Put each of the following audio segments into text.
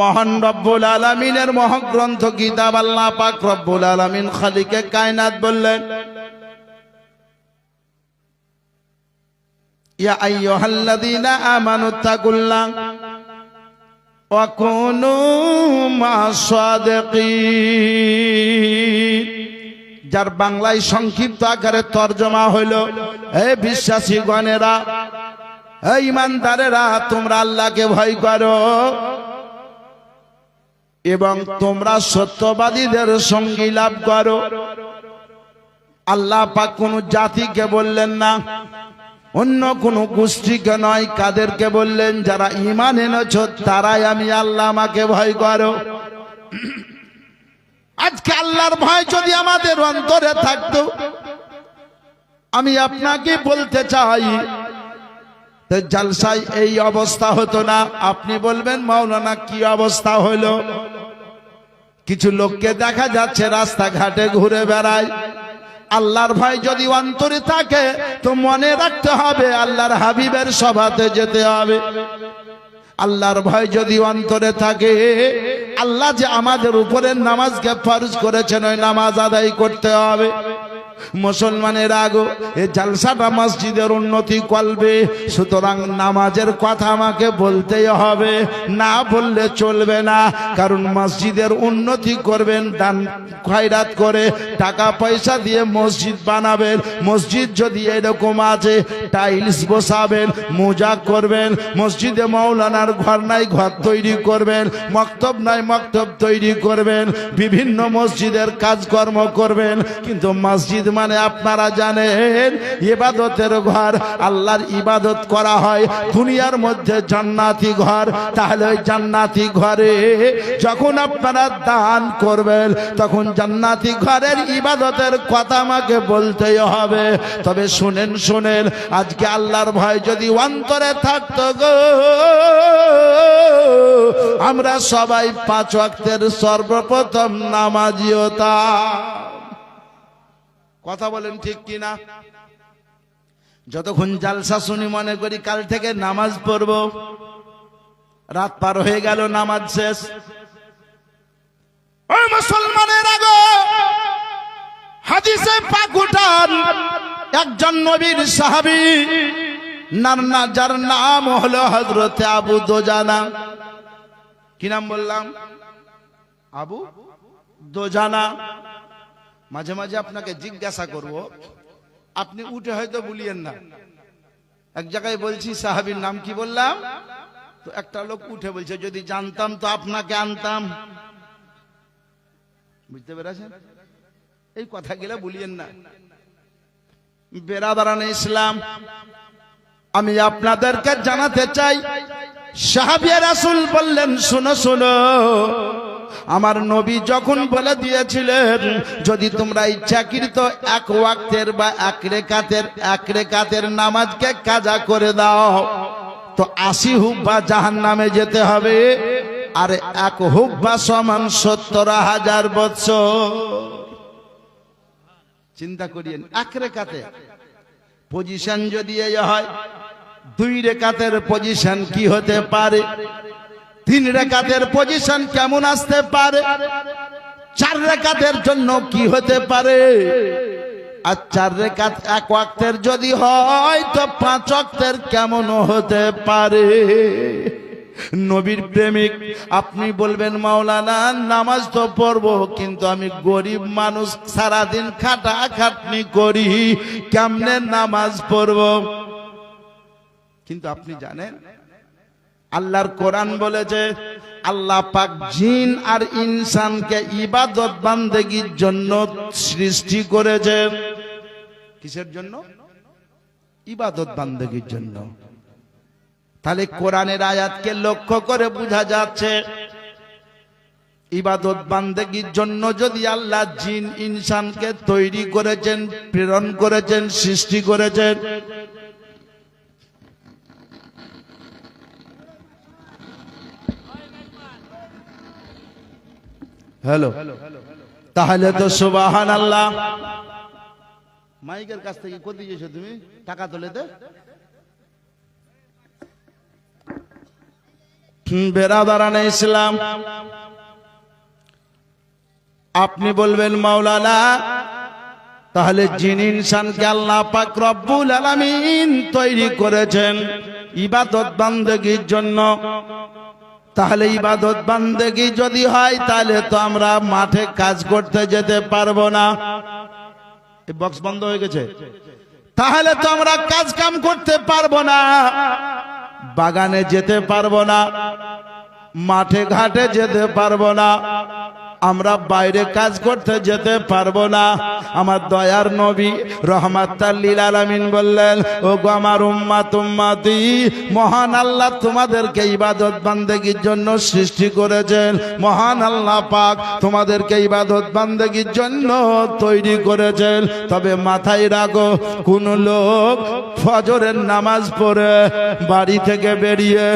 মহান রব্বুল আলামিনের মহাগ্রন্থ কিতাব আল্লাহ পাক রব্বুল আলামিন খালিকে কায়নাত বললেন, ইয়া আইয়ুহাল্লাযীনা আমানুত্তাকুল্লাহ ওয়া কুনু মা'আস-সাদিকিন। যার বাংলায় সংক্ষিপ্ত আকারে তরজমা হইল, হে বিশ্বাসীগণেরা, হে ঈমানদারেরা, তোমরা আল্লাহকে ভয় করো এবং তোমরা সত্যবাদীদের সঙ্গী লাভ করো। আল্লাহ পাক কোন জাতিকে বললেন না, অন্য কোন গোষ্ঠীকে নয়, কাদেরকে বললেন? যারা ঈমান এনেছ তারাই আমি আল্লাহ আমাকে ভয় করো। আজকে আল্লাহর ভয় যদি আমাদের অন্তরে থাকতো, আমি আপনাকে বলতে চাই, জালসায় এই অবস্থা হতো না। আপনি বলবেন, মাওলানা কি অবস্থা হলো? কিছু লোককে দেখা যাচ্ছে রাস্তাঘাটে ঘুরে বেড়ায়। আল্লাহর ভয় যদি অন্তরে থাকে তো মনে রাখতে হবে আল্লাহর হাবিবের সভাতে যেতে হবে। আল্লাহর ভয় যদি অন্তরে থাকে, আল্লাহ যে আমাদের উপরে নামাজকে ফরজ করেছেন, ওই নামাজ আদায় করতে হবে। মুসলমানের আগো এই জালসাটা মসজিদের উন্নতি করবে, সুতরাং নামাজের কথা আমাকে বলতেই হবে, না বললে চলবে না। কারণ মসজিদের উন্নতি করবেন দান খয়রাত করে, টাকা পয়সা দিয়ে মসজিদ বানাবেন। মসজিদ যদি এরকম আছে, টাইলস বসাবেন, মোজা করবেন, মসজিদে মাওলানার ঘর নাই ঘর তৈরি করবেন, মক্তব নাই মক্তব তৈরি করবেন, বিভিন্ন মসজিদের কাজকর্ম করবেন। কিন্তু মসজিদ মানে আপনারা জানেন ইবাদতের ঘর, আল্লাহর ইবাদত করা হয় দুনিয়ার মধ্যে জান্নাতি ঘর। তাহলে ওই জান্নাতি ঘরে যখন আপনারা দান করবেন, তখন জান্নাতি ঘরের ইবাদতের কথা আমাকে বলতেই হবে। তবে শুনেন শুনেন, আজকে আল্লাহর ভয় যদি অন্তরে থাকতো গো, আমরা সবাই 5 ওয়াক্তের সর্বপ্রথম নামাজি হতাম। কথা বলেন ঠিক কিনা? যতক্ষণ জালসা শুনি মনে করি কাল থেকে নামাজ পড়ব, রাত পার হয়ে গেল, নামাজ শেষ। ওই মুসলমানের আগো হাদিসে পাক উঠান, একজন নবীর সাহাবী, যার নাম হলো হযরত আবু দুজানা। কি নাম বললাম? আবু দুজানা। মাঝে মাঝে আপনাকে জিজ্ঞাসা করব, আপনি উঠে হয়তো বলিয়েন না। এক জায়গায় বলছি সাহাবীর নাম কি বললাম, তো একটা লোক উঠে বলছে, যদি জানতাম তো আপনাকে আনতাম। বুঝতে পেরেছেন? এই কথাগুলো বলিয়েন না। বেরাদারানে ইসলাম, আমি আপনাদেরকে জানাতে চাই, সাহাবী রাসূল বললেন, শোনো শোনো, আমার নবী যখন বলে দিয়েছিলেন যদি তোমরা ইচ্ছাকৃত 1 ওয়াক্তের বা 1 রেকাতের নামাজকে কাজা করে দাও তো 80 হুব্বা জাহান্নামে যেতে হবে, আর 1 হুব্বা সমান 70,000 বছর। চিন্তা করিয়েন, 1 রেকাতে পজিশন যদি এই হয়, 2 রেকাতের পজিশন কি হতে পারে, 3 রেকাতের পজিশন কেমন আসতে পারে, 4 রেকাতের জন্য কি হতে পারে, আর 4 রেকাত 1 ওয়াক্তের যদি হয় তো 5 ওয়াক্তের কেমন হতে পারে। নবীর প্রেমিক আপনি বলবেন, মাওলানা নামাজ তো পড়বো, কিন্তু আমি গরিব মানুষ, সারাদিন খাটাখাটনি করি, কেমনে নামাজ পড়বো? কিন্তু আপনি জানেন আল্লাহর কোরআন বলেছে, আল্লাহ পাক জিন আর ইনসানকে ইবাদত বান্দেগীর জন্য সৃষ্টি করেছে। কিসের জন্য? ইবাদত বান্দেগীর জন্য। তাহলে কোরআনের আয়াতকে লক্ষ্য করে বোঝা যাচ্ছে ইবাদত বান্দেগীর জন্য যদি আল্লাহ জিন ইনসানকে তৈরি করেছেন, প্রেরণ করেছেন, সৃষ্টি করেছেন, হ্যালো, তাহলে তো সুবহানাল্লাহ। মাইকের কাছ থেকে কত দিয়েছো তুমি? টাকা তোলে দে। বেরাদারানে ইসলাম, আপনি বলবেন মাওলানা তাহলে জিন ইনসানকে আল্লাহ পাক রব্বুল আলামিন তৈরি করেছেন ইবাদত বান্দেগীর জন্য, তাহলে ইবাদত বান্দেগী যদি হয় তাহলে তো আমরা মাঠে কাজ করতে যেতে পারবো না। এই বক্স বন্ধ হয়ে গেছে, তাহলে তো আমরা কাজ কাম করতে পারবো না, বাগানে যেতে পারবো না, মাঠে ঘাটে যেতে পারবো না, আমরা বাইরে কাজ করতে যেতে পারবো না। আমার দয়ার নবী রহমাতাল লিল আলামিন বললেন, ও গো আমার উম্মাত উম্মতি, মহান আল্লাহ তোমাদেরকে ইবাদত বান্দেগীর জন্য সৃষ্টি করেছেন, মহান আল্লাহ পাক তোমাদেরকে ইবাদত বান্দেগীর জন্য তৈরি করেছেন। তবে মাথায় রাখো, কোন লোক ফজরের নামাজ পড়ে বাড়ি থেকে বেরিয়ে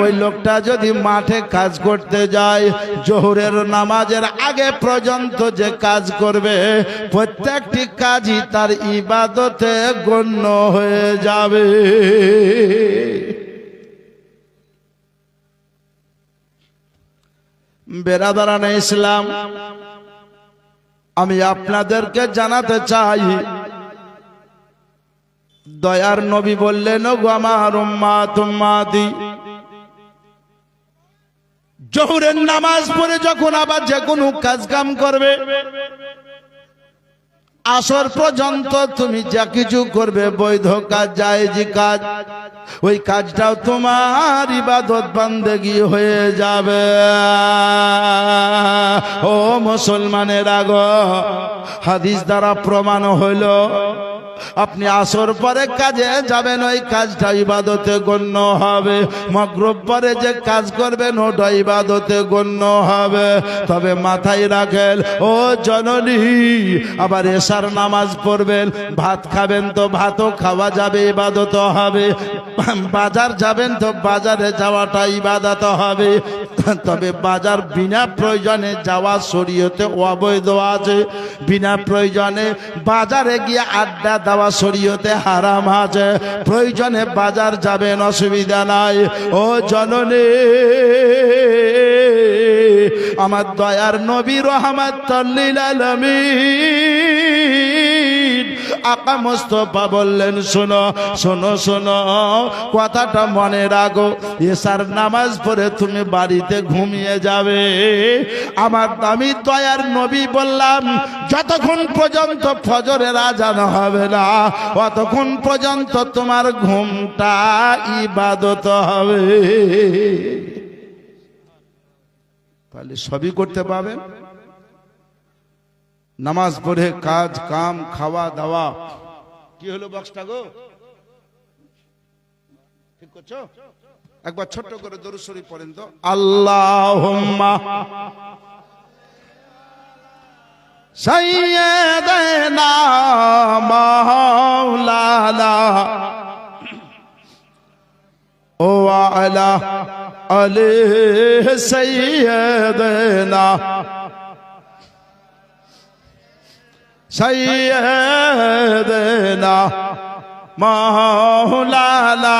ওই লোকটা যদি মাঠে কাজ করতে যায়, জোহরের নামাজের আগে পর্যন্ত যে কাজ করবে প্রত্যেকটি কাজই তার ইবাদতে গণ্য হয়ে যাবে। বেরাদারানে ইসলাম, আমি আপনাদেরকে জানাতে চাই, দয়ার নবী বললেন, ও গো আমার উম্মাত উম্মতি, জোহরের নামাজ পড়ে যখন আবার যে কোনো কাজ কাম করবে, আসর পর্যন্ত তুমি যা কিছু করবে বৈধ কাজ, জায়েজ কাজ, ওই কাজটাও তোমার ইবাদত বান্দেগী হয়ে যাবে। ও মুসলমানের আগো, হাদিস দ্বারা প্রমাণ হইল, আপনি আসর পরে কাজে যাবেন, ওই কাজটা ইবাদতে গণ্য হবে। মাগরিব পরে যে কাজ করবেন ওটা ইবাদতে গণ্য হবে। তবে মাথায় রাখেন ও জননী, আবার এশার নামাজ পড়বেন, ভাত খাবেন তো ভাতও খাওয়া যাবে, ইবাদত হবে। বাজার যাবেন তো বাজারে যাওয়াটা ইবাদত হবে। তবে বাজার বিনা প্রয়োজনে যাওয়া শরীয়তে অবৈধ আছে, বিনা প্রয়োজনে বাজারে গিয়ে আড্ডা দেওয়া শরীয়তে হারাম আছে। প্রয়োজনে বাজার যাবেন, অসুবিধা নাই। ও জননী, আমার দয়ার নবী রহমাতুল লিল আলামিন আকা মুস্তাফা বললেন, শোনো শোনো শোনো, কথাটা মনে রাখো, এশার নামাজ পড়ে তুমি বাড়িতে ঘুমিয়ে যাবে। আমি দয়ার নবী বললাম, যতক্ষণ পর্যন্ত ফজরের আজান হবে না ততক্ষণ পর্যন্ত তোমার ঘুমটা ইবাদত হবে। তাহলে সবই করতে পাবেন, নামাজ পড়ে কাজ কাম খাওয়া দাওয়া। কি হলো বক্সটা গো, ঠিক করছো? একবার ছোট্ট করে দরুদ শরীফ পড়েন তো। আল্লাহুম্মা সাইয়্যিদানা মাওলানা ও আলা আলি সাইয়্যিদানা সাইয়্যিদানা মাওলানা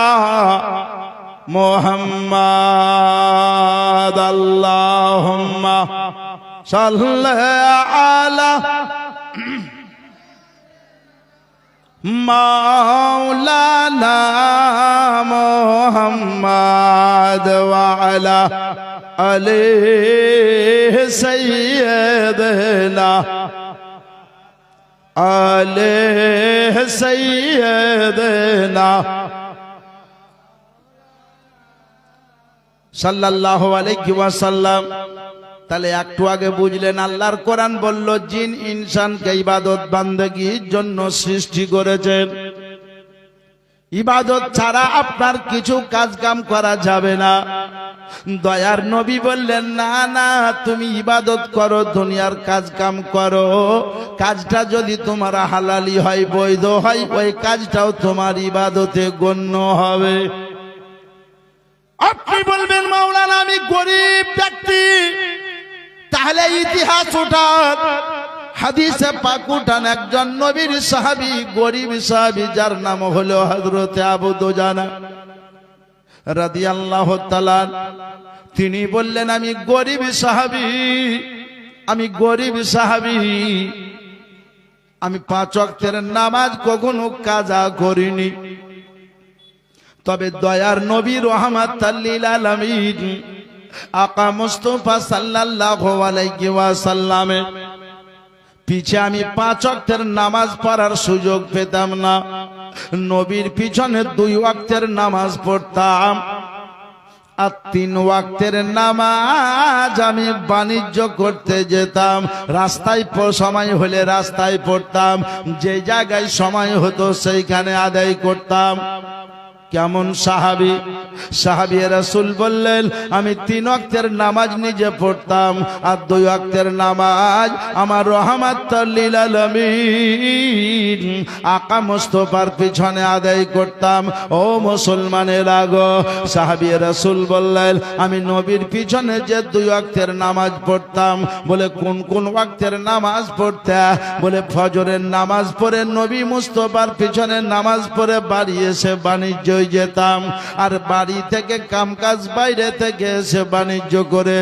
মুহাম্মদ। আল্লাহুম্মা সাল্লি আলা মাওলানা মুহাম্মদ ওয়া আলা আলি সাইয়্যিদিনা আলি সাইয়্যিদিনা সাল্লাল্লাহু আলাইহি ওয়াসাল্লাম। তাহলে একটু আগে বুঝলেন, আল্লাহর কোরআন বলল জিন ইনসানকে ইবাদত বান্দেগীর জন্য সৃষ্টি করেছেন। ইবাদত ছাড়া আপনার কিছু কাজ কাম করা যাবে না। দয়ার নবী বললেন, না না, তুমি ইবাদত করো, দুনিয়ার কাজ কাম করো, কাজটা যদি তোমার হালালি হয়, বৈধ হয়, ওই কাজটাও তোমার ইবাদতে গণ্য হবে। আপনি বলবেন, মাওলানা আমি গরিব ব্যক্তি, তাহলে ইতিহাস উঠান, হাদিসে পাক উঠান। একজন নবীর সাহাবী, গরিব সাহাবী, যার নাম হলো হযরতে আবু দুজানা রাদিয়াল্লাহু তাআলা তিনি বললেন, আমি গরিব সাহাবী, আমি গরিব সাহাবী, আমি 5 ওয়াক্তের নামাজ কখনো কাজা করিনি। তবে দয়ার নবী রাহমাতাল লিল আলামিন আকা মুস্তাফা সাল্লাল্লাহু আলাইহি ওয়াসাল্লামের পিছে আমি 5 ওয়াক্তের নামাজ পড়ার সুযোগ পেতাম না। নবীর পিছনে 2 ওয়াক্তের নামাজ পড়তাম, আর 3 ওয়াক্তের নামাজ আমি বাণিজ্য করতে যেতাম। রাস্তায় সময় হলে রাস্তায় পড়তাম, যে জায়গায় সময় হতো সেইখানে আদায় করতাম। কেমন সাহাবী? সাহাবী রাসূল বললেন, আমি 3 ওয়াক্তের নামাজ নিজে পড়তাম, আর 2 ওয়াক্তের নামাজ আমার রাহমাতুল লিল আলামিন আকা মুস্তাফার পিছনে আদায় করতাম। ও মুসলমানেরা গো, সাহাবী রাসূল বললেন, আমি নবীর পিছনে যে 2 ওয়াক্তের নামাজ পড়তাম। বলে কোন কোন ওয়াক্তের নামাজ পড়তে? বলে ফজরের নামাজ পড়ে নবী মুস্তাফার পিছনে নামাজ পড়ে বাড়ি এসে বাণিজ্য যেতাম, আর বাড়ি থেকে কামকাজ বাইরে থেকে এসে বাণিজ্য করে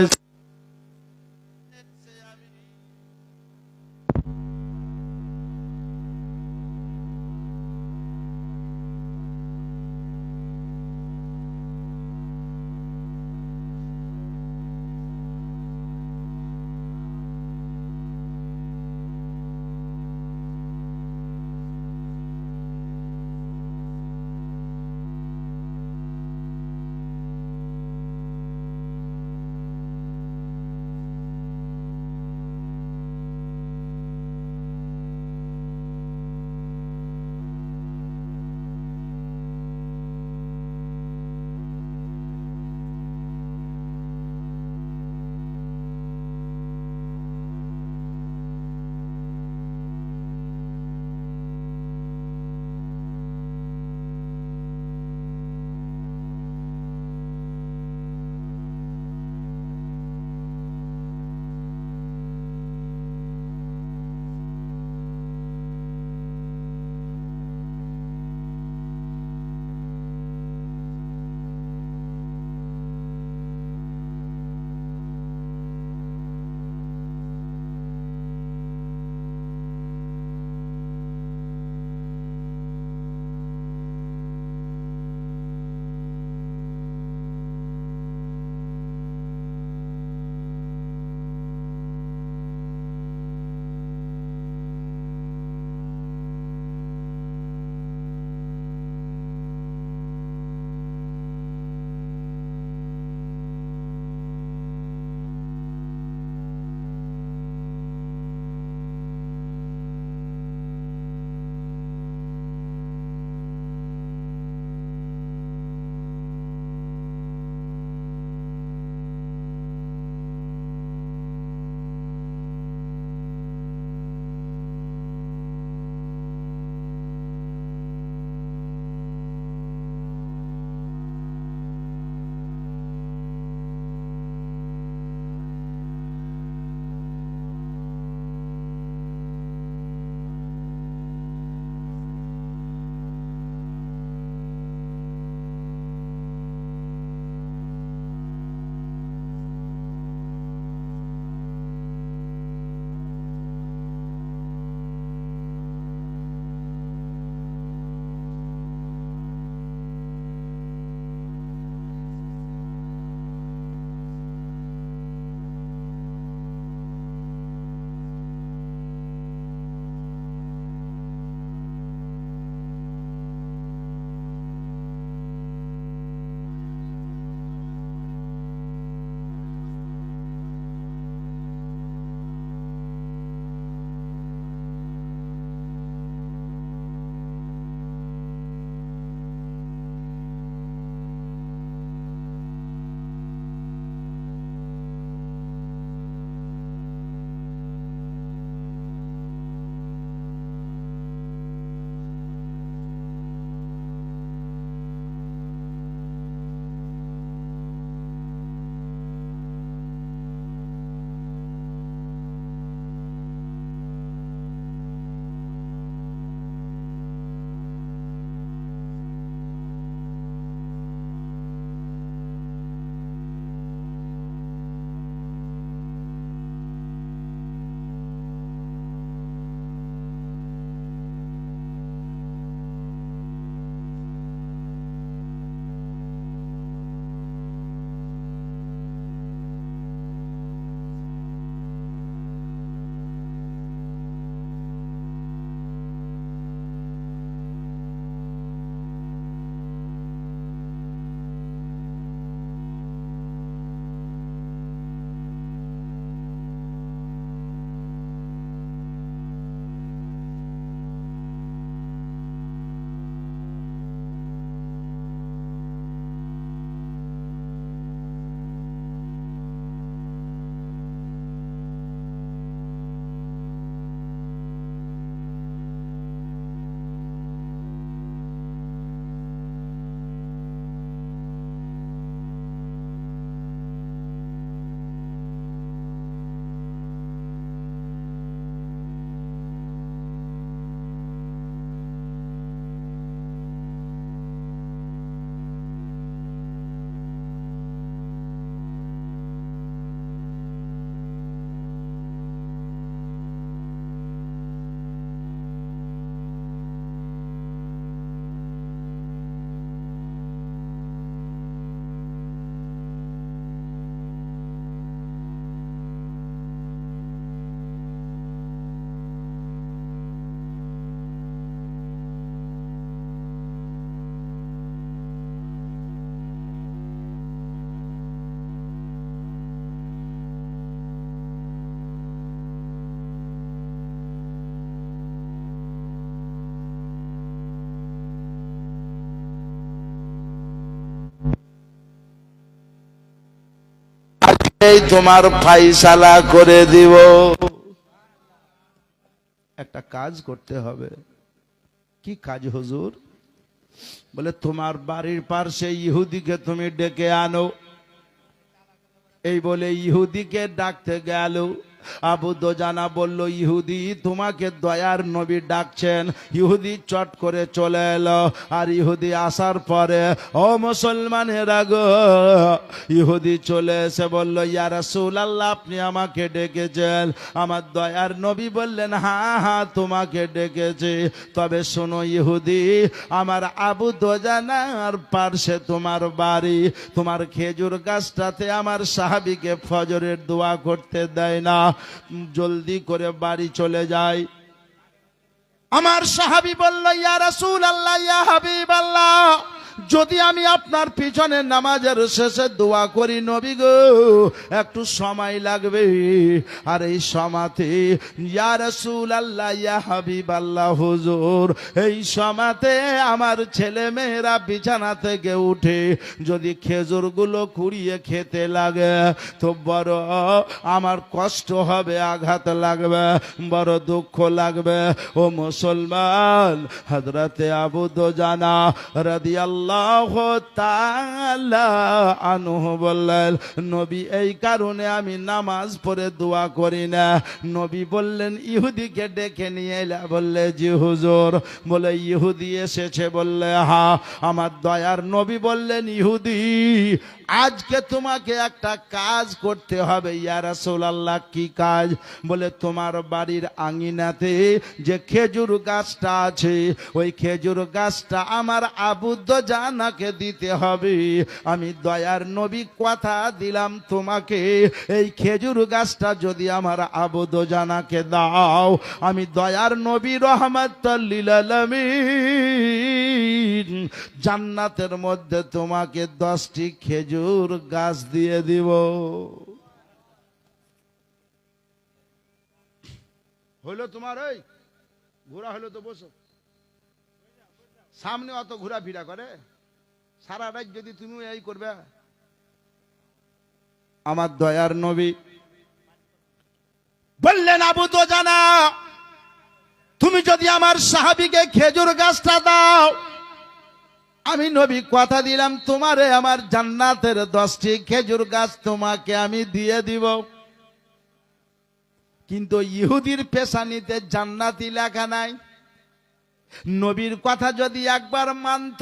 এই তোমার ফাইসালা করে দিব। একটা কাজ করতে হবে। কি কাজ হুজুর? বলে তোমার বাড়ির পাশে ইহুদিকে তুমি ডেকে আনো। এই বলে ইহুদিকে ডাকতে গেল। আবু দোজানা বলল, ইহুদি তোমাকে দয়ার নবী ডাকছেন। ইহুদি চট করে চলে এলো। আর ইহুদি আসার পরে, ও মুসলমানেরা গো, ইহুদি চলে এসে বলল, ইয়া রাসূলুল্লাহ আপনি আমাকে ডেকেছেন। আমার দয়ার নবী বললেন, হ্যাঁ হ্যাঁ তোমাকে ডেকেছে। তবে শোনো ইহুদি, আমার আবু দোজানার পার্শ্বে তোমার বাড়ি, তোমার খেজুর গাছটাতে আমার সাহাবীকে ফজরের দোয়া করতে দেয় না। জলদি করে বাড়ি চলে যায়। আমার সাহাবী বলল, ইয়া রাসূলুল্লাহ, ইয়া হাবিবাল্লাহ, যদি আমি আপনার পিছনে নামাজের শেষে দোয়া করি নবী গো, একটু সময় লাগবে। আর এই সমাতে, ইয়া রাসূলুল্লাহ, ইয়া হাবিবাল্লাহ হুজুর, এই সমাতে আমার ছেলে মেয়েরা বিছানা থেকে উঠে যদি খেজুরগুলো কুড়িয়ে খেতে লাগে তো বড় আমার কষ্ট হবে, আঘাত লাগবে, বড় দুঃখ লাগবে। ও মুসলমান, হযরতে আবু দোজানা রাদিয়াল্লাহু তাআলা আনহু বললেন, নবী এই কারণে আমি নামাজ পড়ে দোয়া করি না। নবী বললেন, ইহুদিকে ডেকে নিয়ে এলা। বললে, জি হুজুর। বলে, ইহুদি এসেছে? বললে, হ্যাঁ। আমার দয়ার নবী বললেন, ইহুদি আজকে তোমাকে একটা কাজ করতে হবে। ইয়া রাসূলুল্লাহ কি কাজ? বলে, তোমার বাড়ির আঙিনাতে যে খেজুর গাছটা আছে, ওই খেজুর গাছটা আমার আবু দোজানাকে দিতে হবে। আমি দয়ার নবী কথা দিলাম তোমাকে, এই খেজুর গাছটা যদি আমার আবু দোজানাকে দাও, আমি দয়ার নবী রাহমাতাল লিল আলামিন জান্নাতের মধ্যে তোমাকে 10টি খেজুর গাছ দিয়ে দিব। হইলো তোমার? ওই ঘোরা হলো তো, বসো। সামনে অত ঘোরা ফিরা করে সারা রাত, যদি তুমি এই করবে। আমার দয়ার নবী বললেন, আবু দোজানা তুমি যদি আমার সাহাবীকে খেজুর গাছটা দাও, আমি নবী কথা দিলাম তোমারে আমার জান্নাতের 10টি খেজুর গাছ তোমাকে আমি দিয়ে দিব। কিন্তু ইহুদির পেশানিতে জান্নাতি লেখা নাই। নবীর কথা যদি একবার মানত,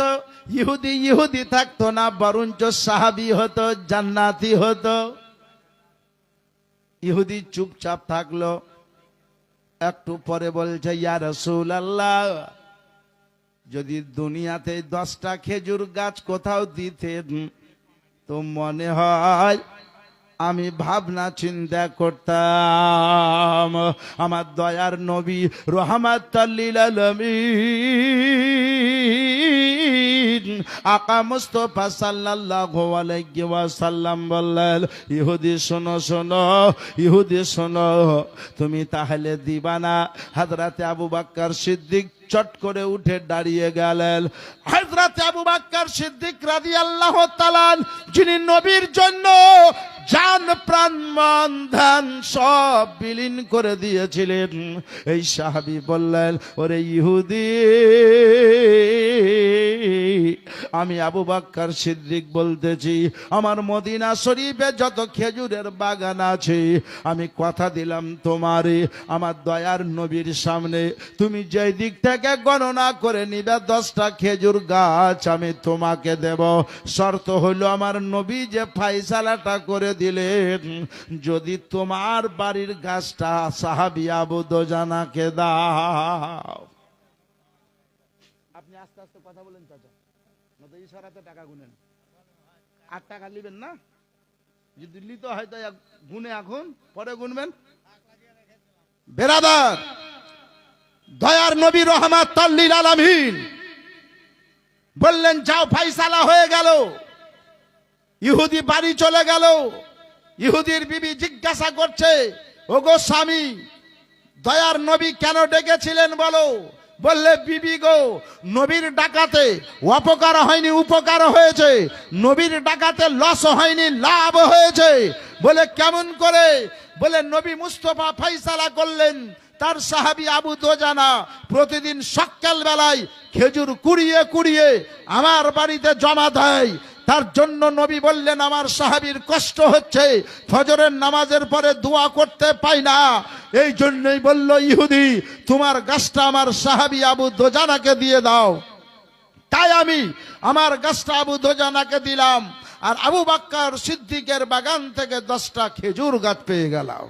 ইহুদি ইহুদি থাকতো না, বরঞ্চ সাহাবী হতো, জান্নাতি হতো। ইহুদি চুপচাপ থাকলো। একটু পরে বলছে, ইয়া রাসূলুল্লাহ, যদি দুনিয়াতে 10টা খেজুর গাছ কোথাও দিতেন তো মনে হয় আমি ভাবনা চিন্তা করতাম। আমার দয়ার নবী রাহমাতাল লিল আলামিন আকা মুস্তাফা সাল্লাল্লাহু আলাইহি ওয়াসাল্লাম বললেন, ইহুদি শোনো শোনো, ইহুদি শোনো, তুমি তাহলে দিবা না? হযরতে আবু বকর সিদ্দিক চট করে উঠে দাঁড়িয়ে গেলেন। হযরতে আবু বকর সিদ্দিক রাদিয়াল্লাহু তাআলা, যিনি নবীর জন্য জান প্রাণ মন ধন সব বিলীন করে দিয়েছিলেন, এই সাহাবী বললেন, ওরে ইহুদি, আমি আবু বকর সিদ্দিক বলতেছি, আমার মদিনা শরীফে যত খেজুরের বাগান আছে, আমি কথা দিলাম তোমারে আমার দয়ার নবীর সামনে, তুমি যেই দিক থেকে গণনা করে নিবে 10টা খেজুর গাছ আমি তোমাকে দেব। শর্ত হলো আমার নবী যে ফাইসালাটা করে দিলেন, যদি তোমার বাড়ির গাছটা সাহাবী আবু দোজানাকে দাও। আপনি আস্তে আস্তে কথা বলেন চাচা, নয়তো ইশারাতে টাকা গুনেন। 8 টাকা নেবেন না? যদি লিতে হয় তাই গুনে, এখন পরে গুনবেন। বেরাদার, দয়ার নবী রাহমাতাল লিল আলামিন বললেন, যাও ফাইসালা হয়ে গেল। ইহুদি বাড়ি চলে গেল। ইহুদির বিবি জিজ্ঞাসা করছে, ওগো স্বামী, দয়ার নবী কেন ডেকেছিলেন বলো? বললে বিবি গো, নবীর ডাকাতে অপকার হয়নি, উপকার হয়েছে। নবীর ডাকাতে লস হয়নি, লাভ হয়েছে। বলে কেমন করে? বলে নবী মুস্তফা ফয়সালা করলেন তার সাহাবী আবু দোজানা প্রতিদিন সকাল বেলায় খেজুর কুড়িয়ে কুড়িয়ে আমার বাড়িতে জমা দেয়। তার জন্য নবী বললেন আমার সাহাবীর কষ্ট হচ্ছে, ফজরের নামাজের পরে দোয়া করতে পাই না। এই জন্যই বলল ইহুদি তোমার গাছটা আমার সাহাবী আবু দোজানাকে দিয়ে দাও। তাই আমি আমার গাছটা আবু দোজানাকে দিলাম, আর আবু বকর সিদ্দিকের বাগান থেকে 10টা খেজুর গাছ পেয়ে গেলাম।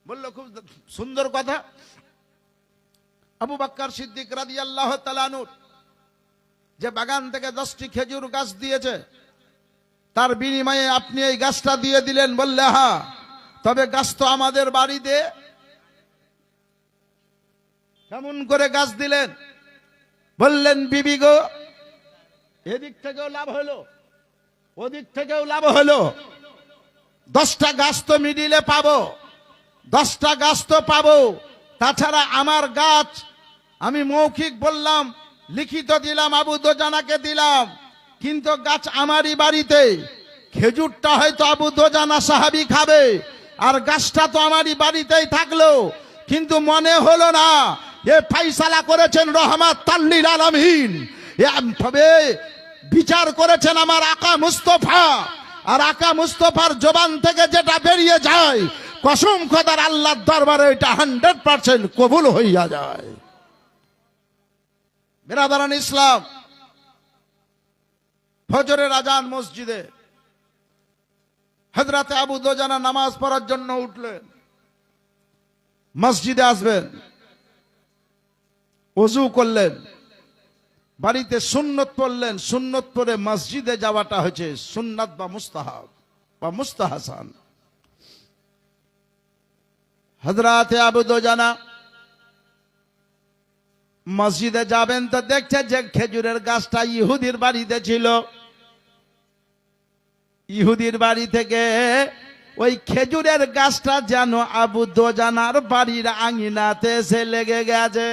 বলল খুব সুন্দর কথা। আবু বকর সিদ্দিক রাদিয়াল্লাহু তাআলা আনহু যে বাগান থেকে 10টি খেজুর গাছ দিয়েছে, তার বিনিময়ে আপনি এই গাছটা দিয়ে দিলেন। বললে হ্যাঁ, তবে গাছ তো আমাদের বাড়িতে। কেমন করে গাছ দিলেন? বললেন বিবি গো, এদিক থেকেও লাভ হলো, ওদিক থেকেও লাভ হলো। 10টা গাছ তো মিডিলে পাবো, 10টা গাছ তো পাবো। তাছাড়া আমার গাছ আমি মৌখিক বললাম, লিখিত দিলাম, আবু দোজানাকে দিলাম, কিন্তু গাছ আমারই বাড়িতে। খেজুরটা হয়তো আবু দোজানা সাহাবী খাবে, আর গাছটা তো আমারই বাড়িতেই থাকলো। কিন্তু মনে হলো না এ ফয়সালা করেছেন রহমাতাল লিল আলামিন, এভাবে বিচার করেছেন আমার আকা মুস্তফা। আর আকা মুস্তফার জবান থেকে যেটা বেরিয়ে যায়, কসম খোদার আল্লাহর দরবারে এটা 100% কবুল হইয়া যায়। বিরাদরান ইসলাম, ফজরের আজান মসজিদে, হযরতে আবু দোজানা নামাজ পড়ার জন্য উঠলেন। মসজিদে আসবেন, ওযু করলেন, বাড়িতে সুন্নত পড়লেন। সুন্নত পড়ে মসজিদে যাওয়াটা হচ্ছে সুন্নাত বা মুস্তাহাব বা মুস্তাহাসান। হযরতে আবু দোজানা মসজিদে যাবেন তো দেখছে যে খেজুরের গাছটা ইহুদির বাড়িতে ছিল। ইহুদির বাড়ি থেকে ওই খেজুরের গাছটা যেন আবু দোজানার বাড়ির আঙিনাতে এসে লেগে গেছে।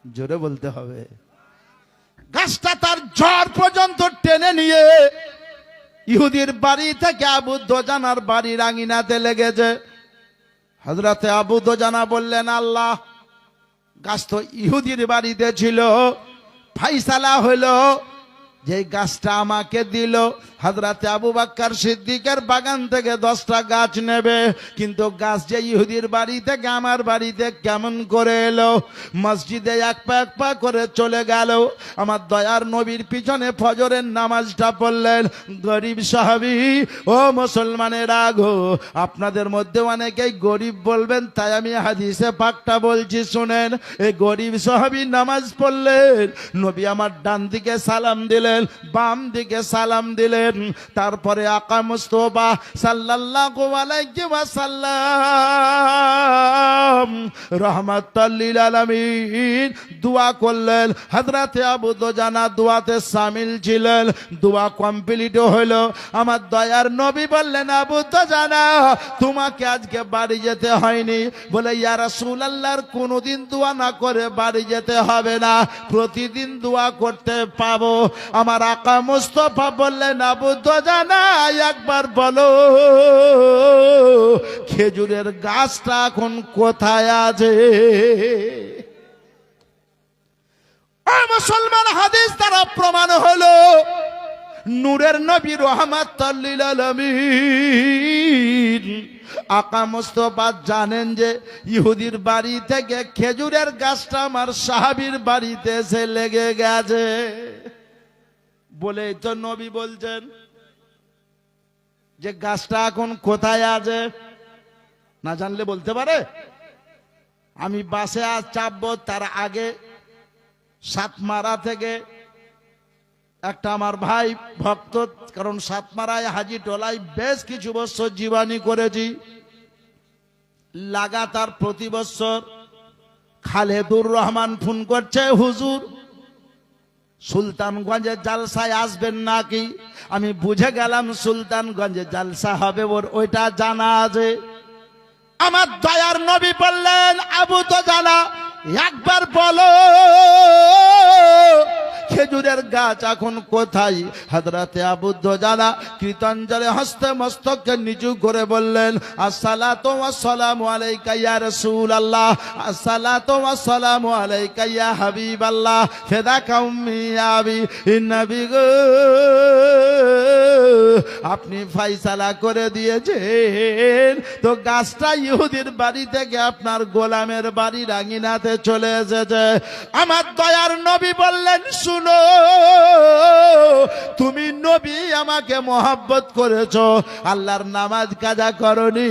জোরে বলতে হবে। গাছটা তার ঝড় পর্যন্ত টেনে নিয়ে ইহুদির বাড়ি থেকে আবু দোজানার বাড়ির আঙিনাতে লেগেছে। হযরতে আবু দোজানা বললেন আল্লাহ, গাছ তো ইহুদির বাড়িতে ছিল, ফয়সালা হলো যে গাছটা আমাকে দিল। হযরতে আবু বকর সিদ্দিকের বাগান থেকে 10টা গাছ নেবে, কিন্তু গাছ যে ইহুদির বাড়ি থেকে আমার বাড়িতে কেমন করে এলো? মসজিদে এক পা করে চলে গেল। আমার দয়ার নবীর পিছনে ফজরের নামাজটা পড়লেন। গরিব সাহাবী, ও মুসলমানেরা গো, আপনাদের মধ্যে অনেকেই গরিব বলবেন, তাই আমি হাদিসে পাকটা বলছি শুনেন। এই গরিব সাহাবী নামাজ পড়লেন, নবী আমার ডান দিকে সালাম দিলেন, বাম দিকে সালাম দিলেন। তারপরে আকা মুস্তফা সাল্লাল্লাহু আলাইহি ওয়াসাল্লাম রহমাতাল লিল আলামিন দোয়া করলেন। হযরতে আবু দোজানা দোয়াতে শামিল ছিলেন। দোয়া কমপ্লিট হলো। আমার দয়ার নবী বললেন, আবু দোজানা তোমাকে আজকে বাড়ি যেতে হয়নি। বলে ইয়া রাসূলুল্লাহর কোনদিন দোয়া না করে বাড়ি যেতে হবে না, প্রতিদিন দোয়া করতে পাবো। আমার আকা মুস্তফা বললেন, আবু দোজানা একবার বলো খেজুরের গাছটা এখন কোথায় আছে? ও মুসলমান, হাদিস দ্বারা প্রমাণ হলো নূরের নবী রহমাতাল লিল আলামিন আকা মুস্তফা জানেন যে ইহুদির বাড়ি থেকে খেজুরের গাছটা আমার সাহাবীর বাড়িতে এসে লেগে গেছে বলে তো নবী বলছেন যে গাছটা এখন কোথায় আছে। না জানলে বলতে পারে? আমি বাসে আজ চাপবো, তার আগে সাতমারা থেকে একটা আমার ভাই ভক্ত, কারণ সাতমারায় হাজি টোলায় বেশ কিছু বছর জীবানী করেছি, লাগাতার প্রতি বছর খালেদুর রহমান ফোন করছে, হুজুর সুলতানগঞ্জের জালসায় আসবেন নাকি? আমি বুঝে গেলাম সুলতানগঞ্জে জালসা হবে, ওর ওইটা জানা আছে। আমার দয়ার নবী বললেন, আবু দুজানা একবার বলো খেজুরের গাছ এখন কোথায়? হযরতে আবু দুজানা কৃতাঞ্জলি হস্তে মস্তককে নিচু করে বললেন, আসসালাতু ওয়াসসালামু আলাইকা ইয়া রাসূলুল্লাহ, আসসালাতু ওয়াসসালামু আলাইকা ইয়া হাবিবাল্লাহ, ফিদাকা উম্মি ইয়া আবি। নবী গো, আপনি ফয়সালা করে দিয়েছেন তো গাছটা ইহুদির বাড়ি থেকে আপনার গোলামের বাড়ি রাঙ্গিনাতে চলে এসেছে। আমার দয়ার নবী বললেন, শুনো, তুমি নবী আমাকে মহব্বত করেছো, আল্লাহর নামাজ কাজা করনি,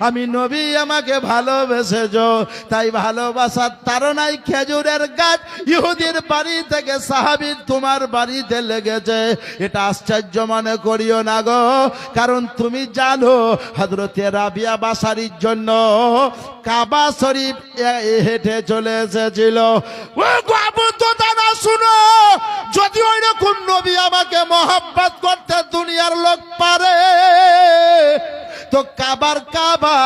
আমি নবী আমাকে ভালোবেসেছো, তাই ভালোবাসার তাড়নায় খেজুরের গাছ ইহুদির বাড়ি থেকে সাহাবীর তোমার বাড়িতে লেগেছে। এটা আশ্চর্য মনে করিও না গো, কারণ তুমি জানো হযরতে রাবিয়া বাসারির জন্য কাবা শরীফ হেঁটে চলে এসেছিল। ও আবু দুজানা শুনো, যদি ওই রকম নবী আমাকে মহব্বত করতে দুনিয়ার লোক পারে তো কাবার কাবা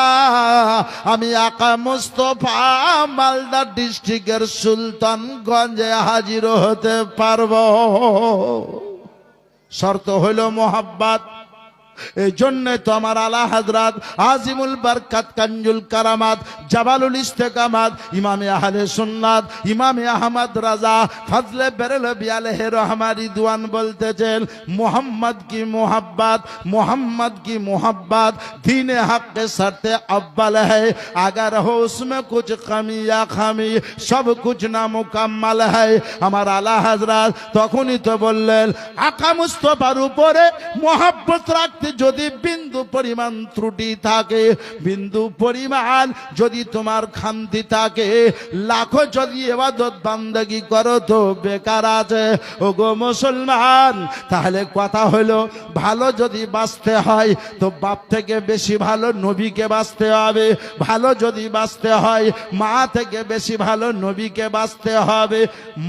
আমি আকা মুস্তফা মালদা ডিস্ট্রিক্টের সুলতানগঞ্জে হাজির হতে পারবো। শর্ত হইল মহব্বত। এই জন্য তো আমার আলা হযরত আজিমুল বরকত কানজুল কারামাত জাবালুল ইস্তেকামাত ইমামে আহলে সুন্নাত ইমামে আহমদ রাজা ফজলে বেরেলভী আলাইহি রহমা রিদওয়ান বলতেছেন, মোহাম্মদ কি মোহব্বত, मोहम्मद की मोहब्बत दीन हक के शर्ते अव्वल है, अगर हो उसमें कुछ कमी या खामी सब कुछ नामुकम्मल है। हमारा आला हजरत तखनी तो बोलें, आका मुस्तफार उपरे मोहब्बत रखते যদি বিন্দু পরিমাণ ত্রুটি থাকে, বিন্দু পরিমাণ যদি তোমার খামতি থাকে, লাখো যদি ইবাদত বান্দেগি করো তো বেকার আছে। ওগো মুসলমান, তাহলে কথা হলো ভালো যদি বাঁচতে হয় তো বাপ থেকে বেশি ভালো নবীকে বাঁচতে হবে, ভালো যদি বাঁচতে হয় মা থেকে বেশি ভালো নবীকে বাঁচতে হবে,